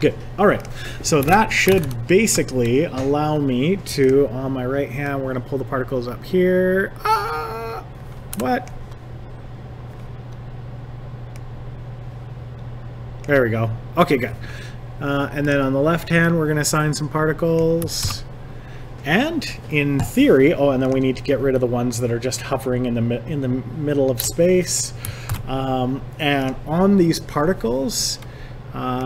Good. All right. So that should basically allow me to, on my right hand, we're going to pull the particles up here. What? There we go. Okay, good. And then on the left hand, we're going to assign some particles. And in theory, oh, and then we need to get rid of the ones that are just hovering in the middle of space. And on these particles,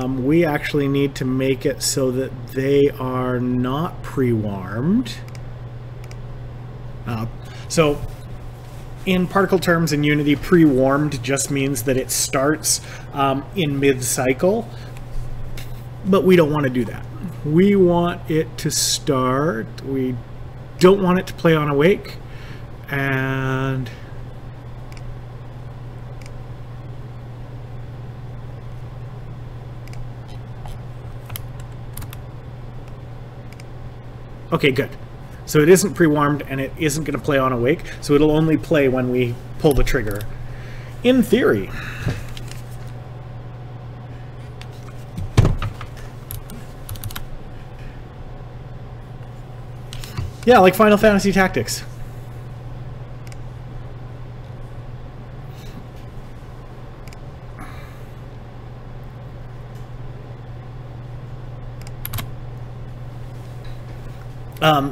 we actually need to make it so that they are not pre-warmed. So in particle terms in Unity, pre-warmed just means that it starts in mid-cycle, but we don't want to do that. We want it to start, we don't want it to play on awake, and okay, good. So it isn't pre-warmed and it isn't going to play on awake, so it'll only play when we pull the trigger. In theory. Yeah, like Final Fantasy Tactics.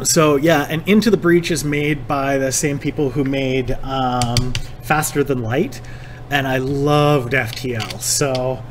So yeah, and Into the Breach is made by the same people who made Faster Than Light, and I loved FTL, so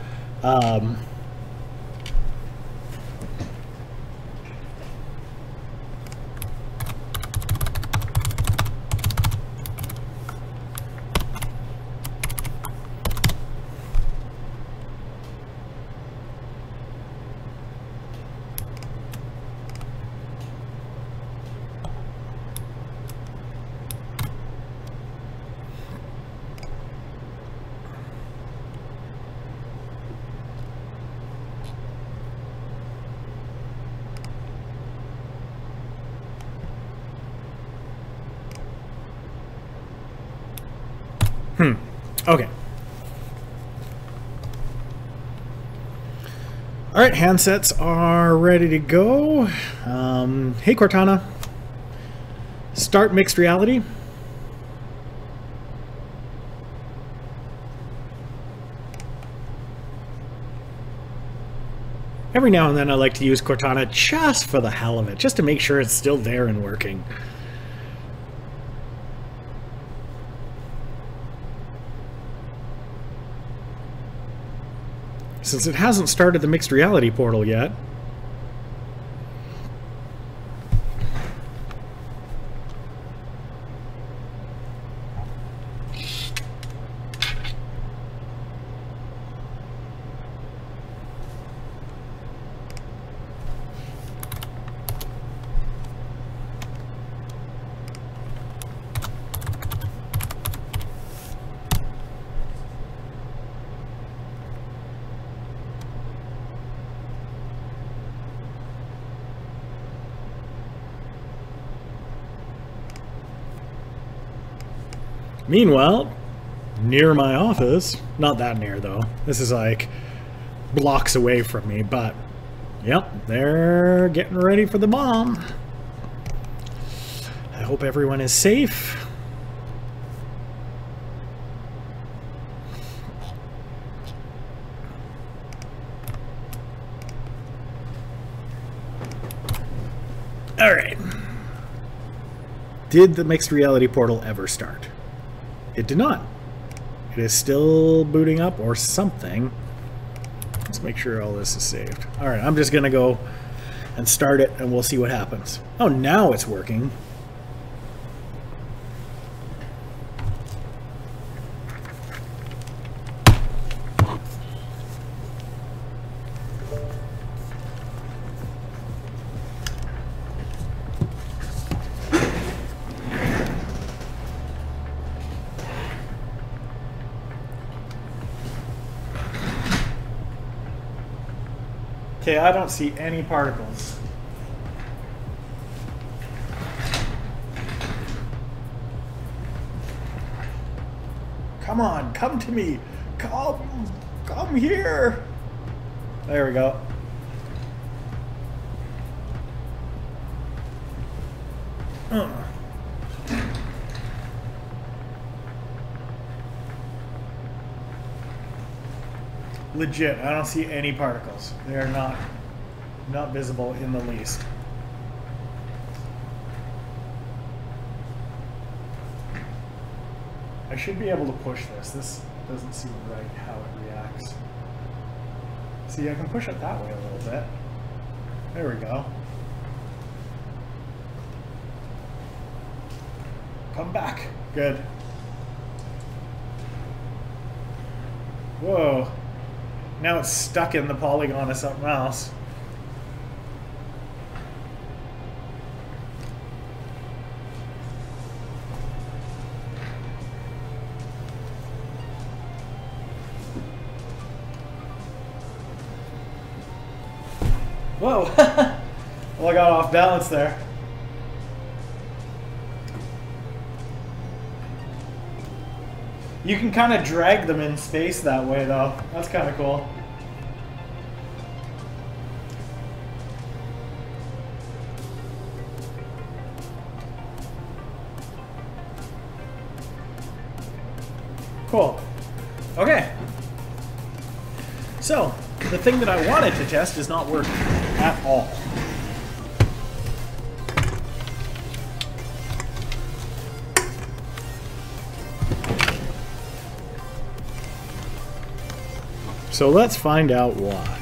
okay. All right, handsets are ready to go. Hey, Cortana. Start mixed reality. Every now and then I like to use Cortana just for the hell of it, just to make sure it's still there and working. Since it hasn't started the mixed reality portal yet. Meanwhile, near my office, not that near though, this is like blocks away from me, but yep, they're getting ready for the bomb. I hope everyone is safe. All right. Did the mixed reality portal ever start? It did not. It is still booting up or something. Let's make sure all this is saved. All right, I'm just gonna go and start it and we'll see what happens. Oh, now it's working. Okay, I don't see any particles. Come on, come to me. Come here. There we go. Legit, I don't see any particles. They are not visible in the least. I should be able to push this. This doesn't seem right how it reacts. See, I can push it that way a little bit. There we go. Come back. Good. Whoa. Now it's stuck in the polygon of something else. Whoa! Well, I got off balance there. You can kind of drag them in space that way, though. That's kind of cool. Cool. Okay. So, the thing that I wanted to test is not working at all. So let's find out why.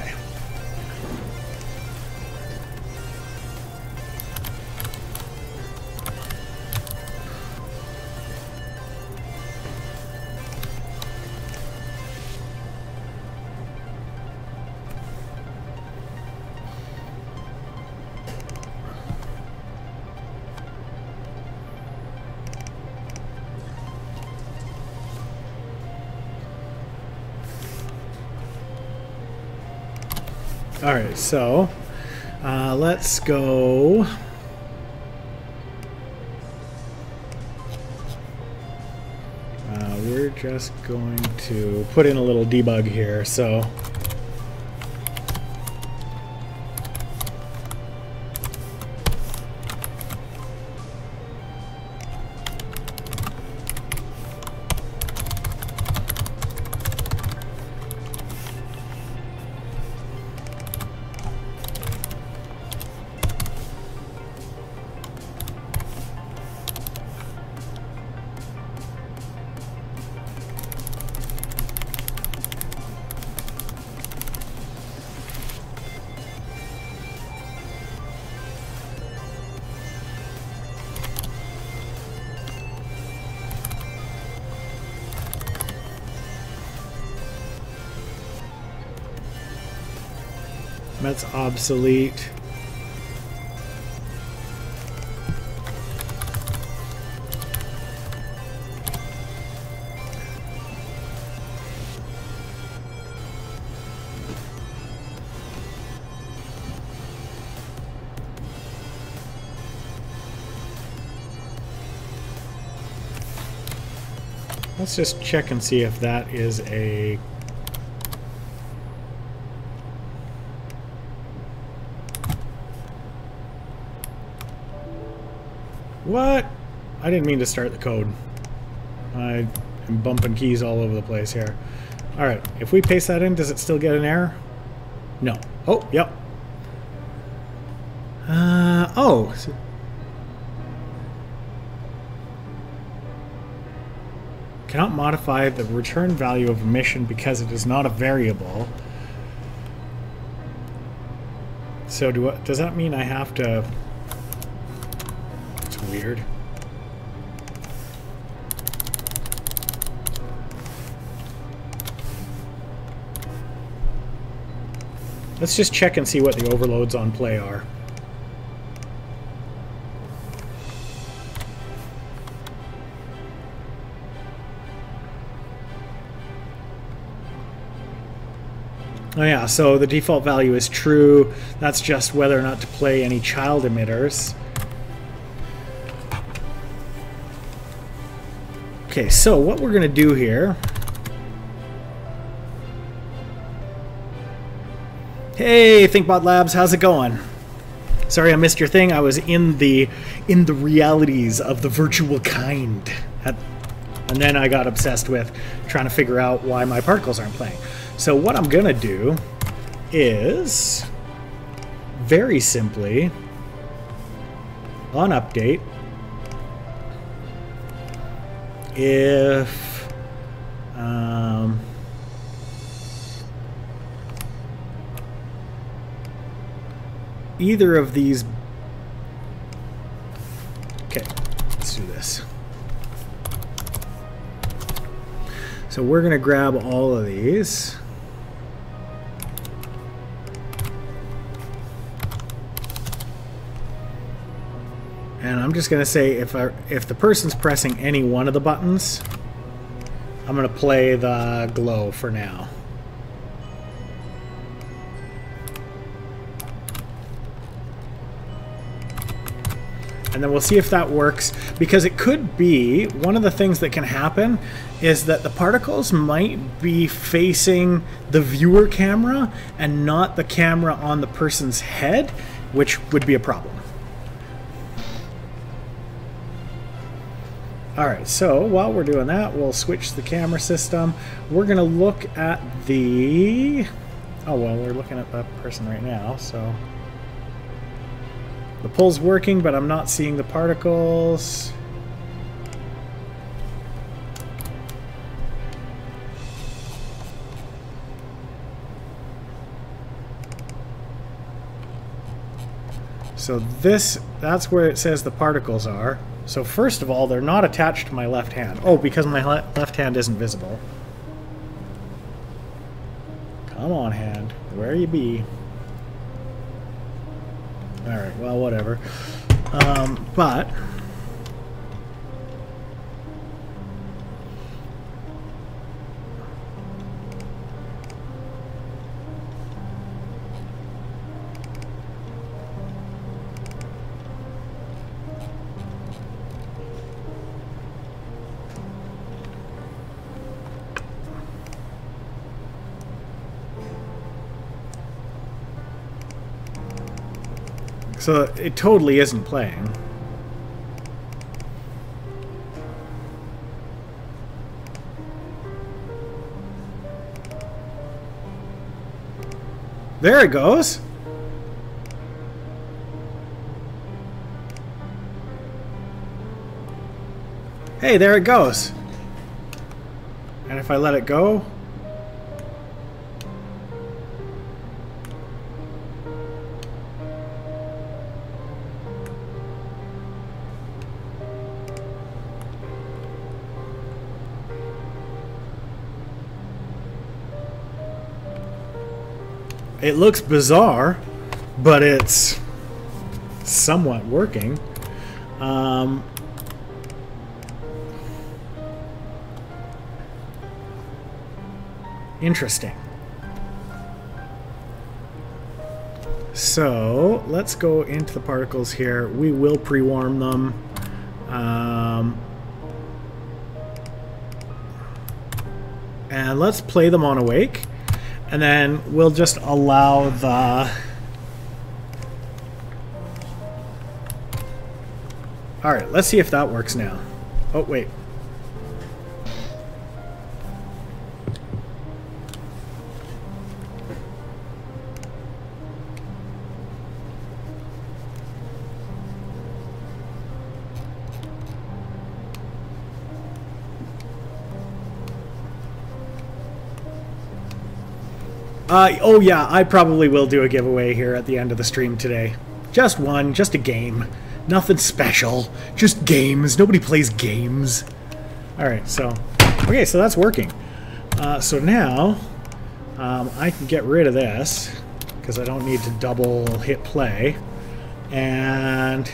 All right, so let's go. We're just going to put in a little debug here. So that's obsolete. Let's just check and see if that is a... What? I didn't mean to start the code. I am bumping keys all over the place here. Alright, if we paste that in, does it still get an error? No. Oh, yep. Oh. Cannot modify the return value of emission because it is not a variable. So does that mean I have to... It's weird. Let's just check and see what the overloads on play are. Oh yeah, so the default value is true. That's just whether or not to play any child emitters. Okay, so what we're going to do here... Hey, ThinkBot Labs, how's it going? Sorry I missed your thing. I was in the realities of the virtual kind. And then I got obsessed with trying to figure out why my particles aren't playing. So what I'm going to do is, very simply, on update, if either of these... Okay, let's do this. So we're going to grab all of these. And I'm just going to say if the person's pressing any one of the buttons, I'm going to play the glow for now. And then we'll see if that works, because it could be one of the things that can happen is that the particles might be facing the viewer camera and not the camera on the person's head, which would be a problem. Alright, so while we're doing that, we'll switch the camera system. We're going to look at the... Oh, well, we're looking at that person right now, so... The pull's working, but I'm not seeing the particles. So that's where it says the particles are. So first of all, they're not attached to my left hand. Oh, because my left hand isn't visible. Come on, hand. Where you be? Alright, well, whatever. But... So it totally isn't playing. There it goes. Hey, there it goes. And if I let it go... It looks bizarre, but it's somewhat working. Interesting. So let's go into the particles here. We will pre-warm them. And let's play them on awake. And then we'll just allow the... Alright, let's see if that works now. Oh, wait. Oh yeah, I probably will do a giveaway here at the end of the stream today. Just one, just a game. Nothing special, just games. Nobody plays games. Alright, so... Okay, so that's working. So now, I can get rid of this, because I don't need to double hit play. And...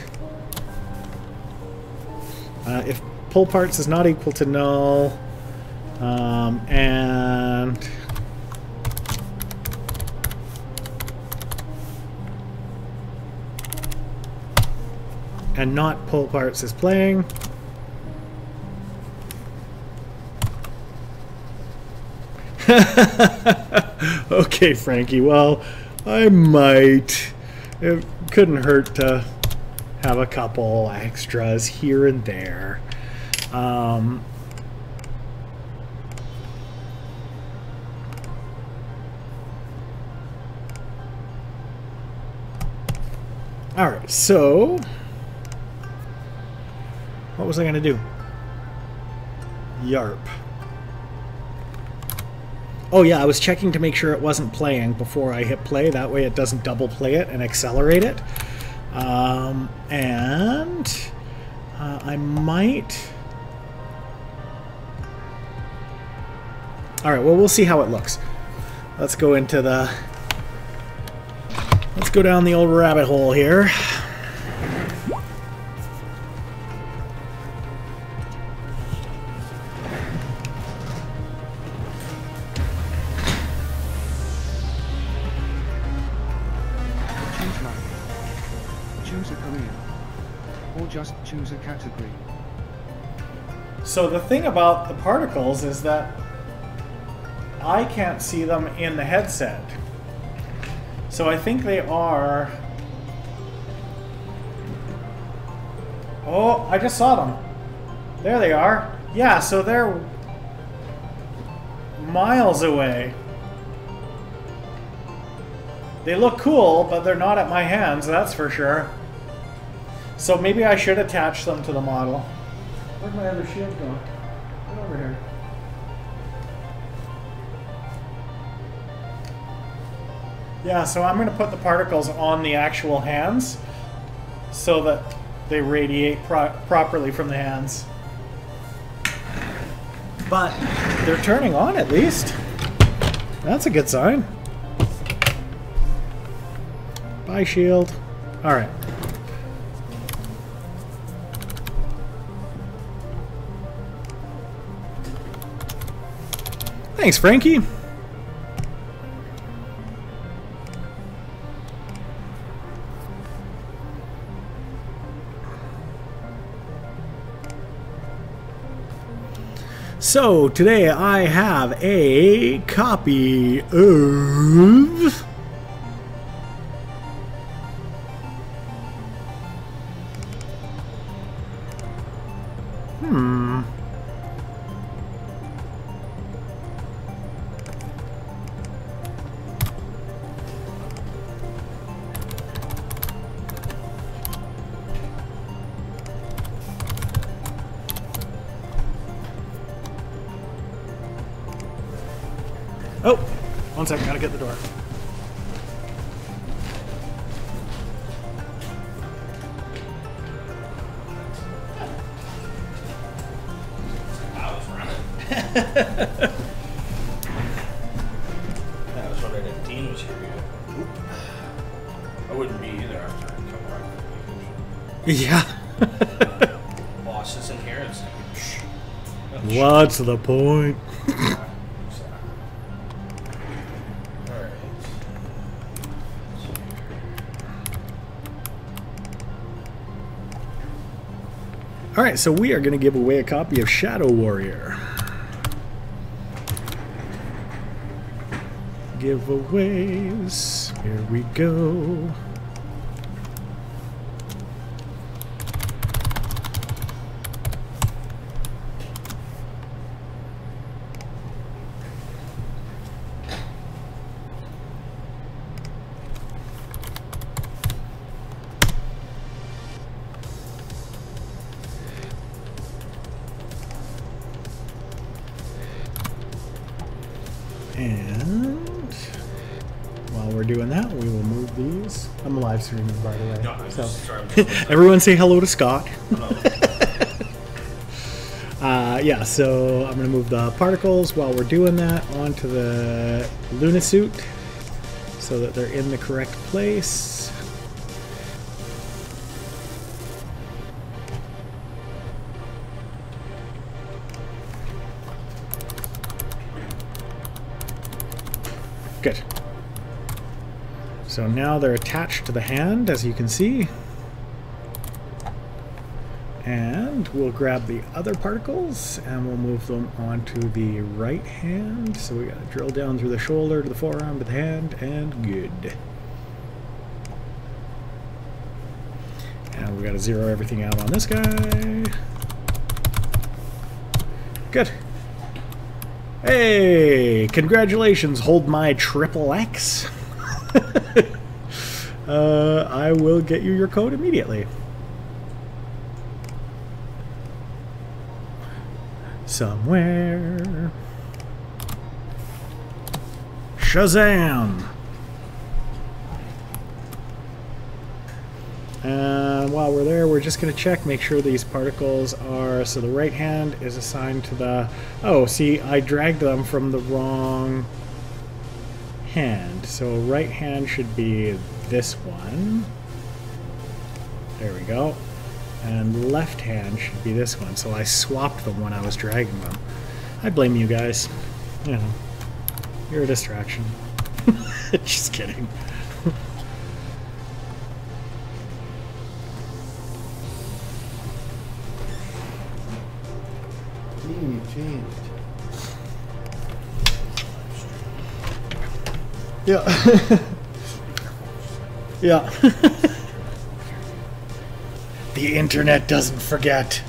if pull parts is not equal to null, and... and not pull parts is playing. Okay, Frankie, well, I might. It couldn't hurt to have a couple extras here and there. Alright, so... what was I going to do? Yarp. Oh yeah, I was checking to make sure it wasn't playing before I hit play. That way it doesn't double play it and accelerate it. I might... Alright, well, we'll see how it looks. Let's go into the... let's go down the old rabbit hole here. Just choose a category. So the thing about the particles is that I can't see them in the headset. So I think they are... oh, I just saw them. There they are. Yeah, so they're miles away. They look cool, but they're not at my hands, that's for sure. So maybe I should attach them to the model. Where'd my other shield go? Get over here. Yeah, so I'm going to put the particles on the actual hands so that they radiate properly from the hands. But they're turning on at least. That's a good sign. Bye, shield. All right. Thanks, Frankie. So, today I have a copy of... Oh, one second, gotta get the door. I was running. I was wondering if Dean was here yet. I wouldn't be either after I come back from vacation. Yeah. Boss isn't here. It's like, What's the point? Alright, so we are going to give away a copy of Shadow Warrior. giveaways. Here we go. And while we're doing that, we will move these. I'm live streaming, by the way. No, I'm so just, sorry, I'm just everyone say hello to Scott. Oh. Yeah, so I'm going to move the particles while we're doing that onto the Luna suit so that they're in the correct place. Good. So now they're attached to the hand, as you can see. And we'll grab the other particles and we'll move them onto the right hand. So we got to drill down through the shoulder to the forearm to the hand, and good. And we got to zero everything out on this guy. Good. Hey, congratulations, hold my triple X. I will get you your code immediately. Somewhere. Shazam! And while we're there, we're just going to check, make sure these particles are, so the right hand is assigned to the, oh, see, I dragged them from the wrong hand. So right hand should be this one. There we go. And left hand should be this one. So I swapped them when I was dragging them. I blame you guys. You know, you're a distraction. Just kidding. You changed. Yeah. Yeah. The internet doesn't forget.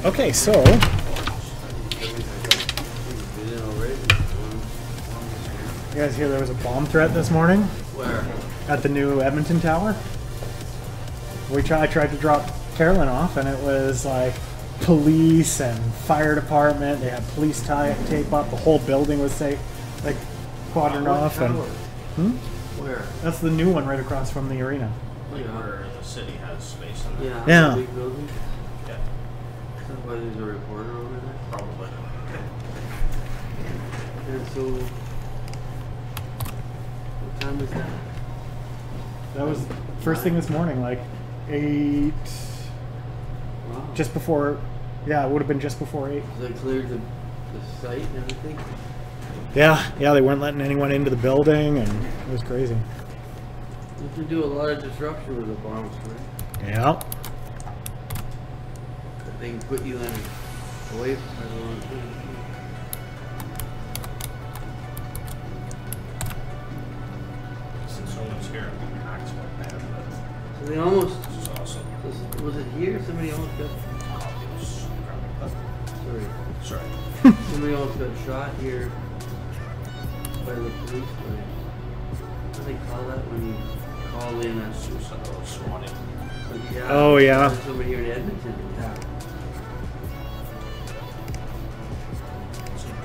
Okay, so You guys hear there was a bomb threat this morning Where? at the new Edmonton Tower? I tried to drop Carolyn off, and it was like police and fire department. They had police tape up. The whole building was like quadrant off. And Where? that's the new one right across from the arena. Like where the city has space in there. Yeah. Yeah. Big building. Yeah, Somebody there's a reporter over there. probably. And so, what time is that? That was first thing this morning, like 8, Wow. just before. Yeah, it would have been just before 8. So they cleared the site and everything. Yeah, they weren't letting anyone into the building, and it was crazy. You can do a lot of disruption with the bombs, right? Yeah. They can put you in away from everyone. Since no one's here, I'm gonna act like that. So they almost. This is awesome. Was it here? Somebody almost got. Sorry. Sorry. Somebody almost got shot here by the police. What do they call that when you call in a Suicide or swatting. Yeah. Oh, yeah. There's somebody here in Edmonton. Yeah. Some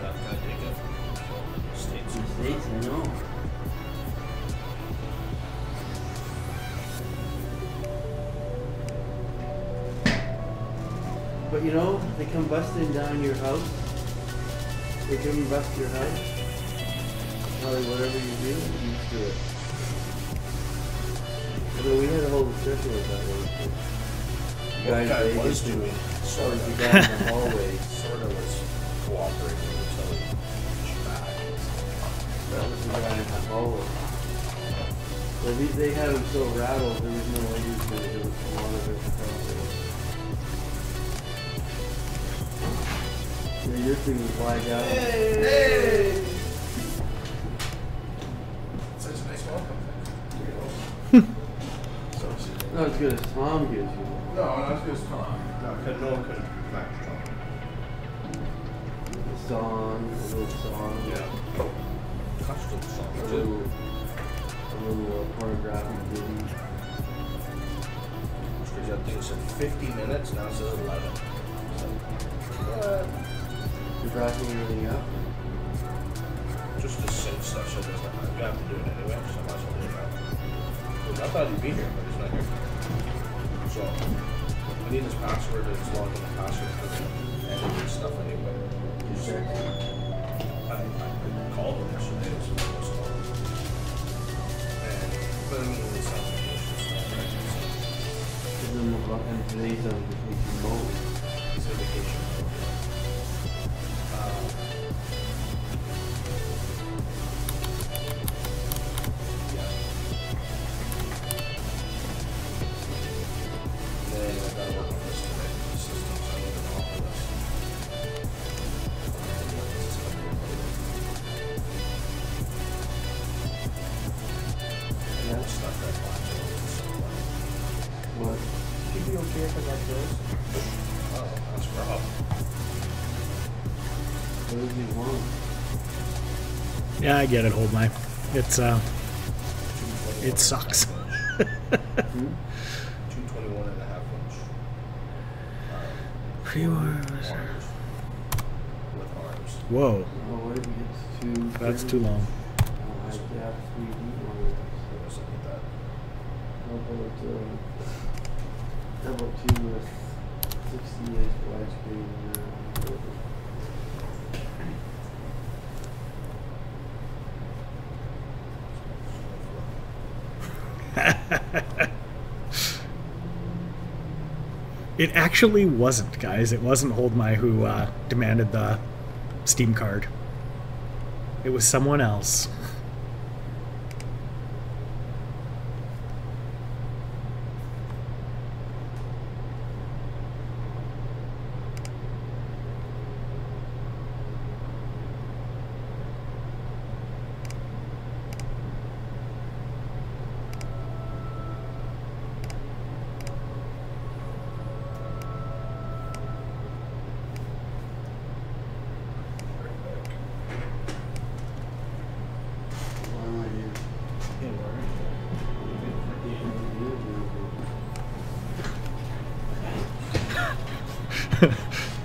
But you know, they come busting down your house. They come and bust your house. Probably whatever you do, you do it. Although we had a whole discussion with that one. The What guy guy in was Vegas, doing or sort the of, guy in the hallway. sort of was cooperating until he pushed back. That was the guy in the hallway. But they had him so rattled, there was no way he was going to do it. A lot of it was probably. Yeah, your thing was lagged out. Hey! Such a nice welcome. Here you go. So, Not as good as Tom gives you. no, not as good as Tom. No one could match Tom. A little song. Yeah. Custom song. A little pornographic ditty. Because that thing said 50 minutes, now it says 11. So, what? You're wrapping everything up. Just to sync stuff so there's nothing. We have to do it anyway, so I might as well do it now. Because I thought he'd be here, but he's not here. So, I need his password and it's logged in the password for the editing stuff anyway. You sure? I called him yesterday, it was supposed to call him. But I mean, it's not vacation stuff, right? Give them a lot, and today's on vacation mode. He's on vacation mode. Yeah. Then I gotta work on this today. The system, so I need to offer this. Yeah. Stuff that What? Should be okay if I got those. Oh, that's rough. What does he want? Yeah, I get it, hold my. It's it sucks. 221 and a half inch. Pre-wires. With arms. Whoa, Oh, what if he gets too... that's too long. I have to have 3D wires. Let's look at that. How about 60-inch widescreen? It actually wasn't, guys. It wasn't Hold My who demanded the Steam card. It was someone else.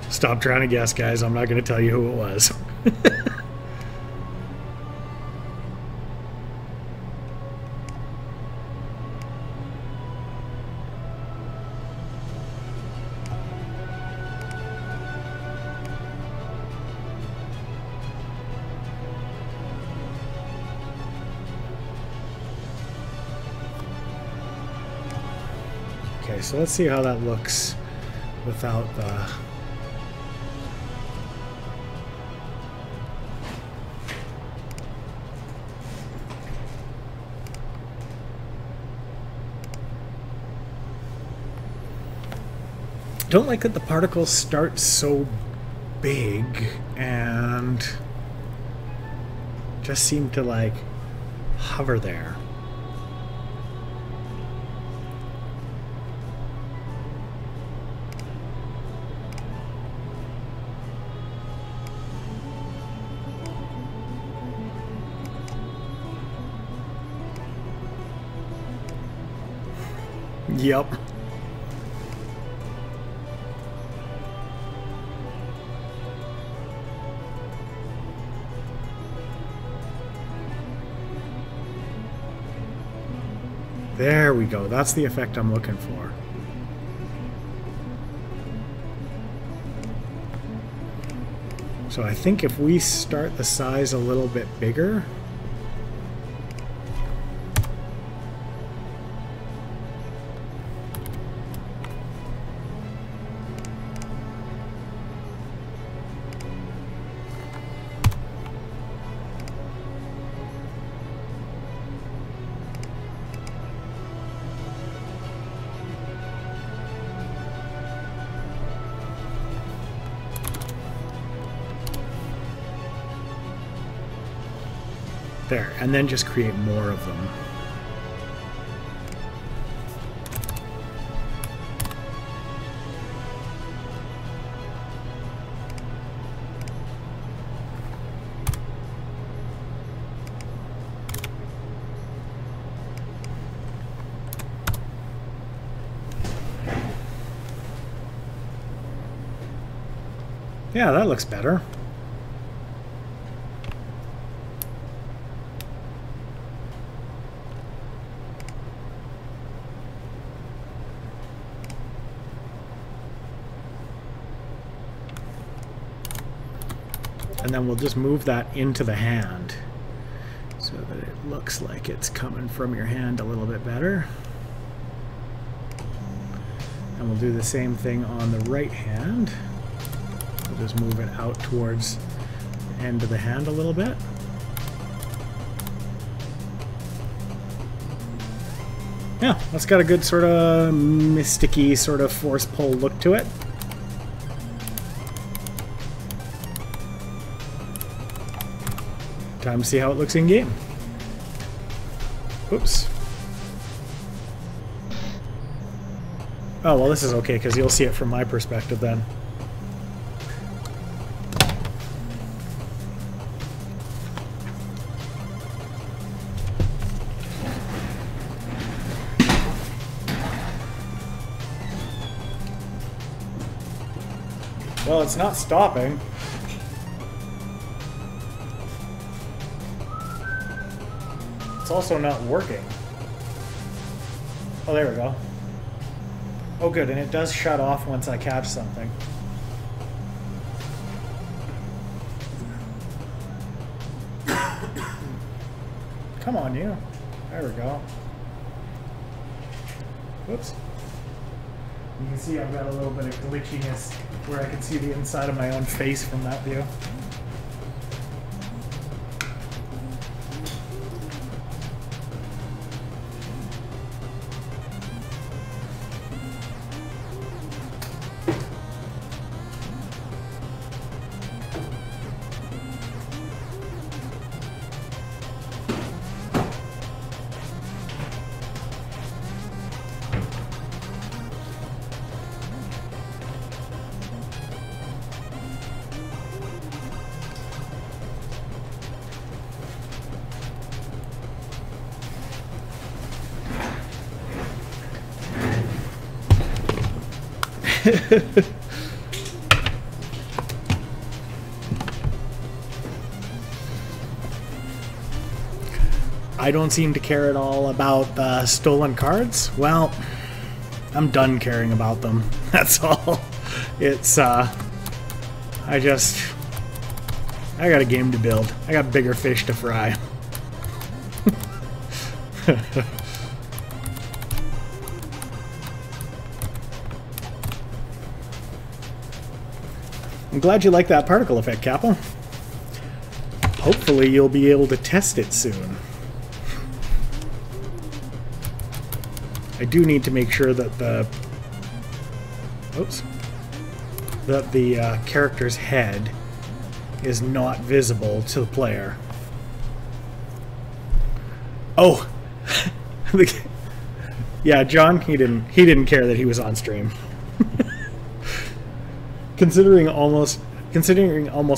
Stop trying to guess, guys. I'm not going to tell you who it was. Okay, so let's see how that looks without the... Don't like that the particles start so big and just seem to like hover there. Yep. There we go. That's the effect I'm looking for. So I think if we start the size a little bit bigger, there, and then just create more of them. Yeah, that looks better. And then we'll just move that into the hand so that it looks like it's coming from your hand a little bit better. And we'll do the same thing on the right hand. We'll just move it out towards the end of the hand a little bit. Yeah, that's got a good sort of mysticky sort of force pull look to it. Time to see how it looks in game. Oops. Oh, well, this is okay because you'll see it from my perspective then. Well, it's not stopping. It's also not working. Oh, there we go. Oh, good, and it does shut off once I catch something. Come on, you. There we go. Whoops. You can see I've got a little bit of glitchiness where I can see the inside of my own face from that view. I don't seem to care at all about the stolen cards. Well, I'm done caring about them. That's all. It's, I got a game to build. I got bigger fish to fry. I'm glad you like that particle effect, Capel. Hopefully you'll be able to test it soon. I do need to make sure that the character's head is not visible to the player. Oh, yeah, John, he didn't care that he was on stream. Considering almost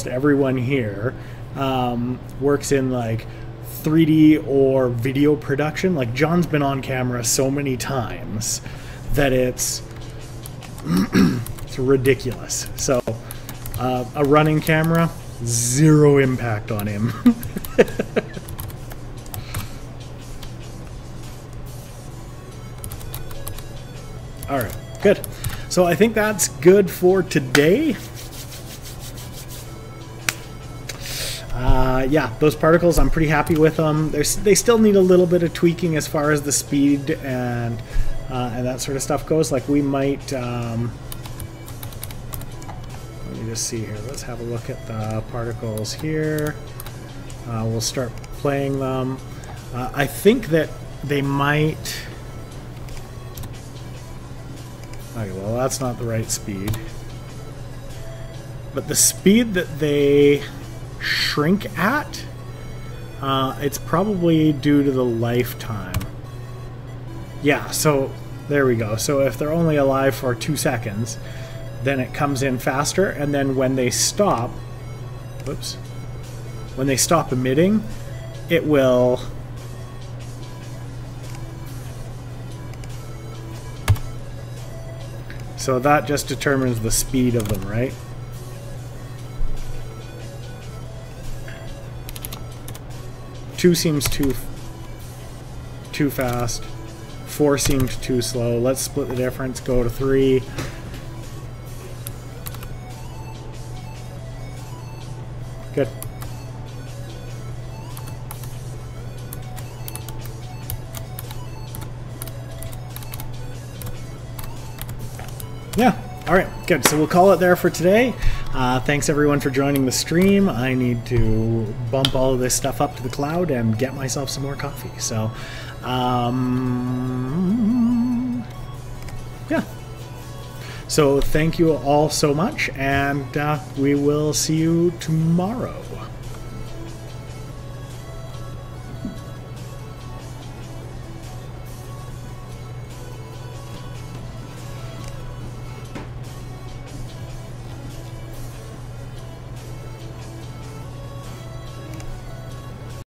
everyone here works in like 3D or video production, like John's been on camera so many times that it's ridiculous. So a running camera, zero impact on him. All right, good. So I think that's good for today. yeah, those particles, I'm pretty happy with them. They still need a little bit of tweaking as far as the speed and that sort of stuff goes. Like we might, let me just see here. Let's have a look at the particles here. We'll start playing them. I think that they might... Okay, well, that's not the right speed. But the speed that they shrink at, it's probably due to the lifetime. Yeah, so there we go. So if they're only alive for 2 seconds, then it comes in faster, and then when they stop, whoops, when they stop emitting, it will... So that just determines the speed of them, right? Two seems too fast. 4 seems too slow. Let's split the difference, go to 3. Good. Yeah, alright, good. So we'll call it there for today. Thanks everyone for joining the stream. I need to bump all of this stuff up to the cloud and get myself some more coffee. So, yeah. So thank you all so much, and we will see you tomorrow.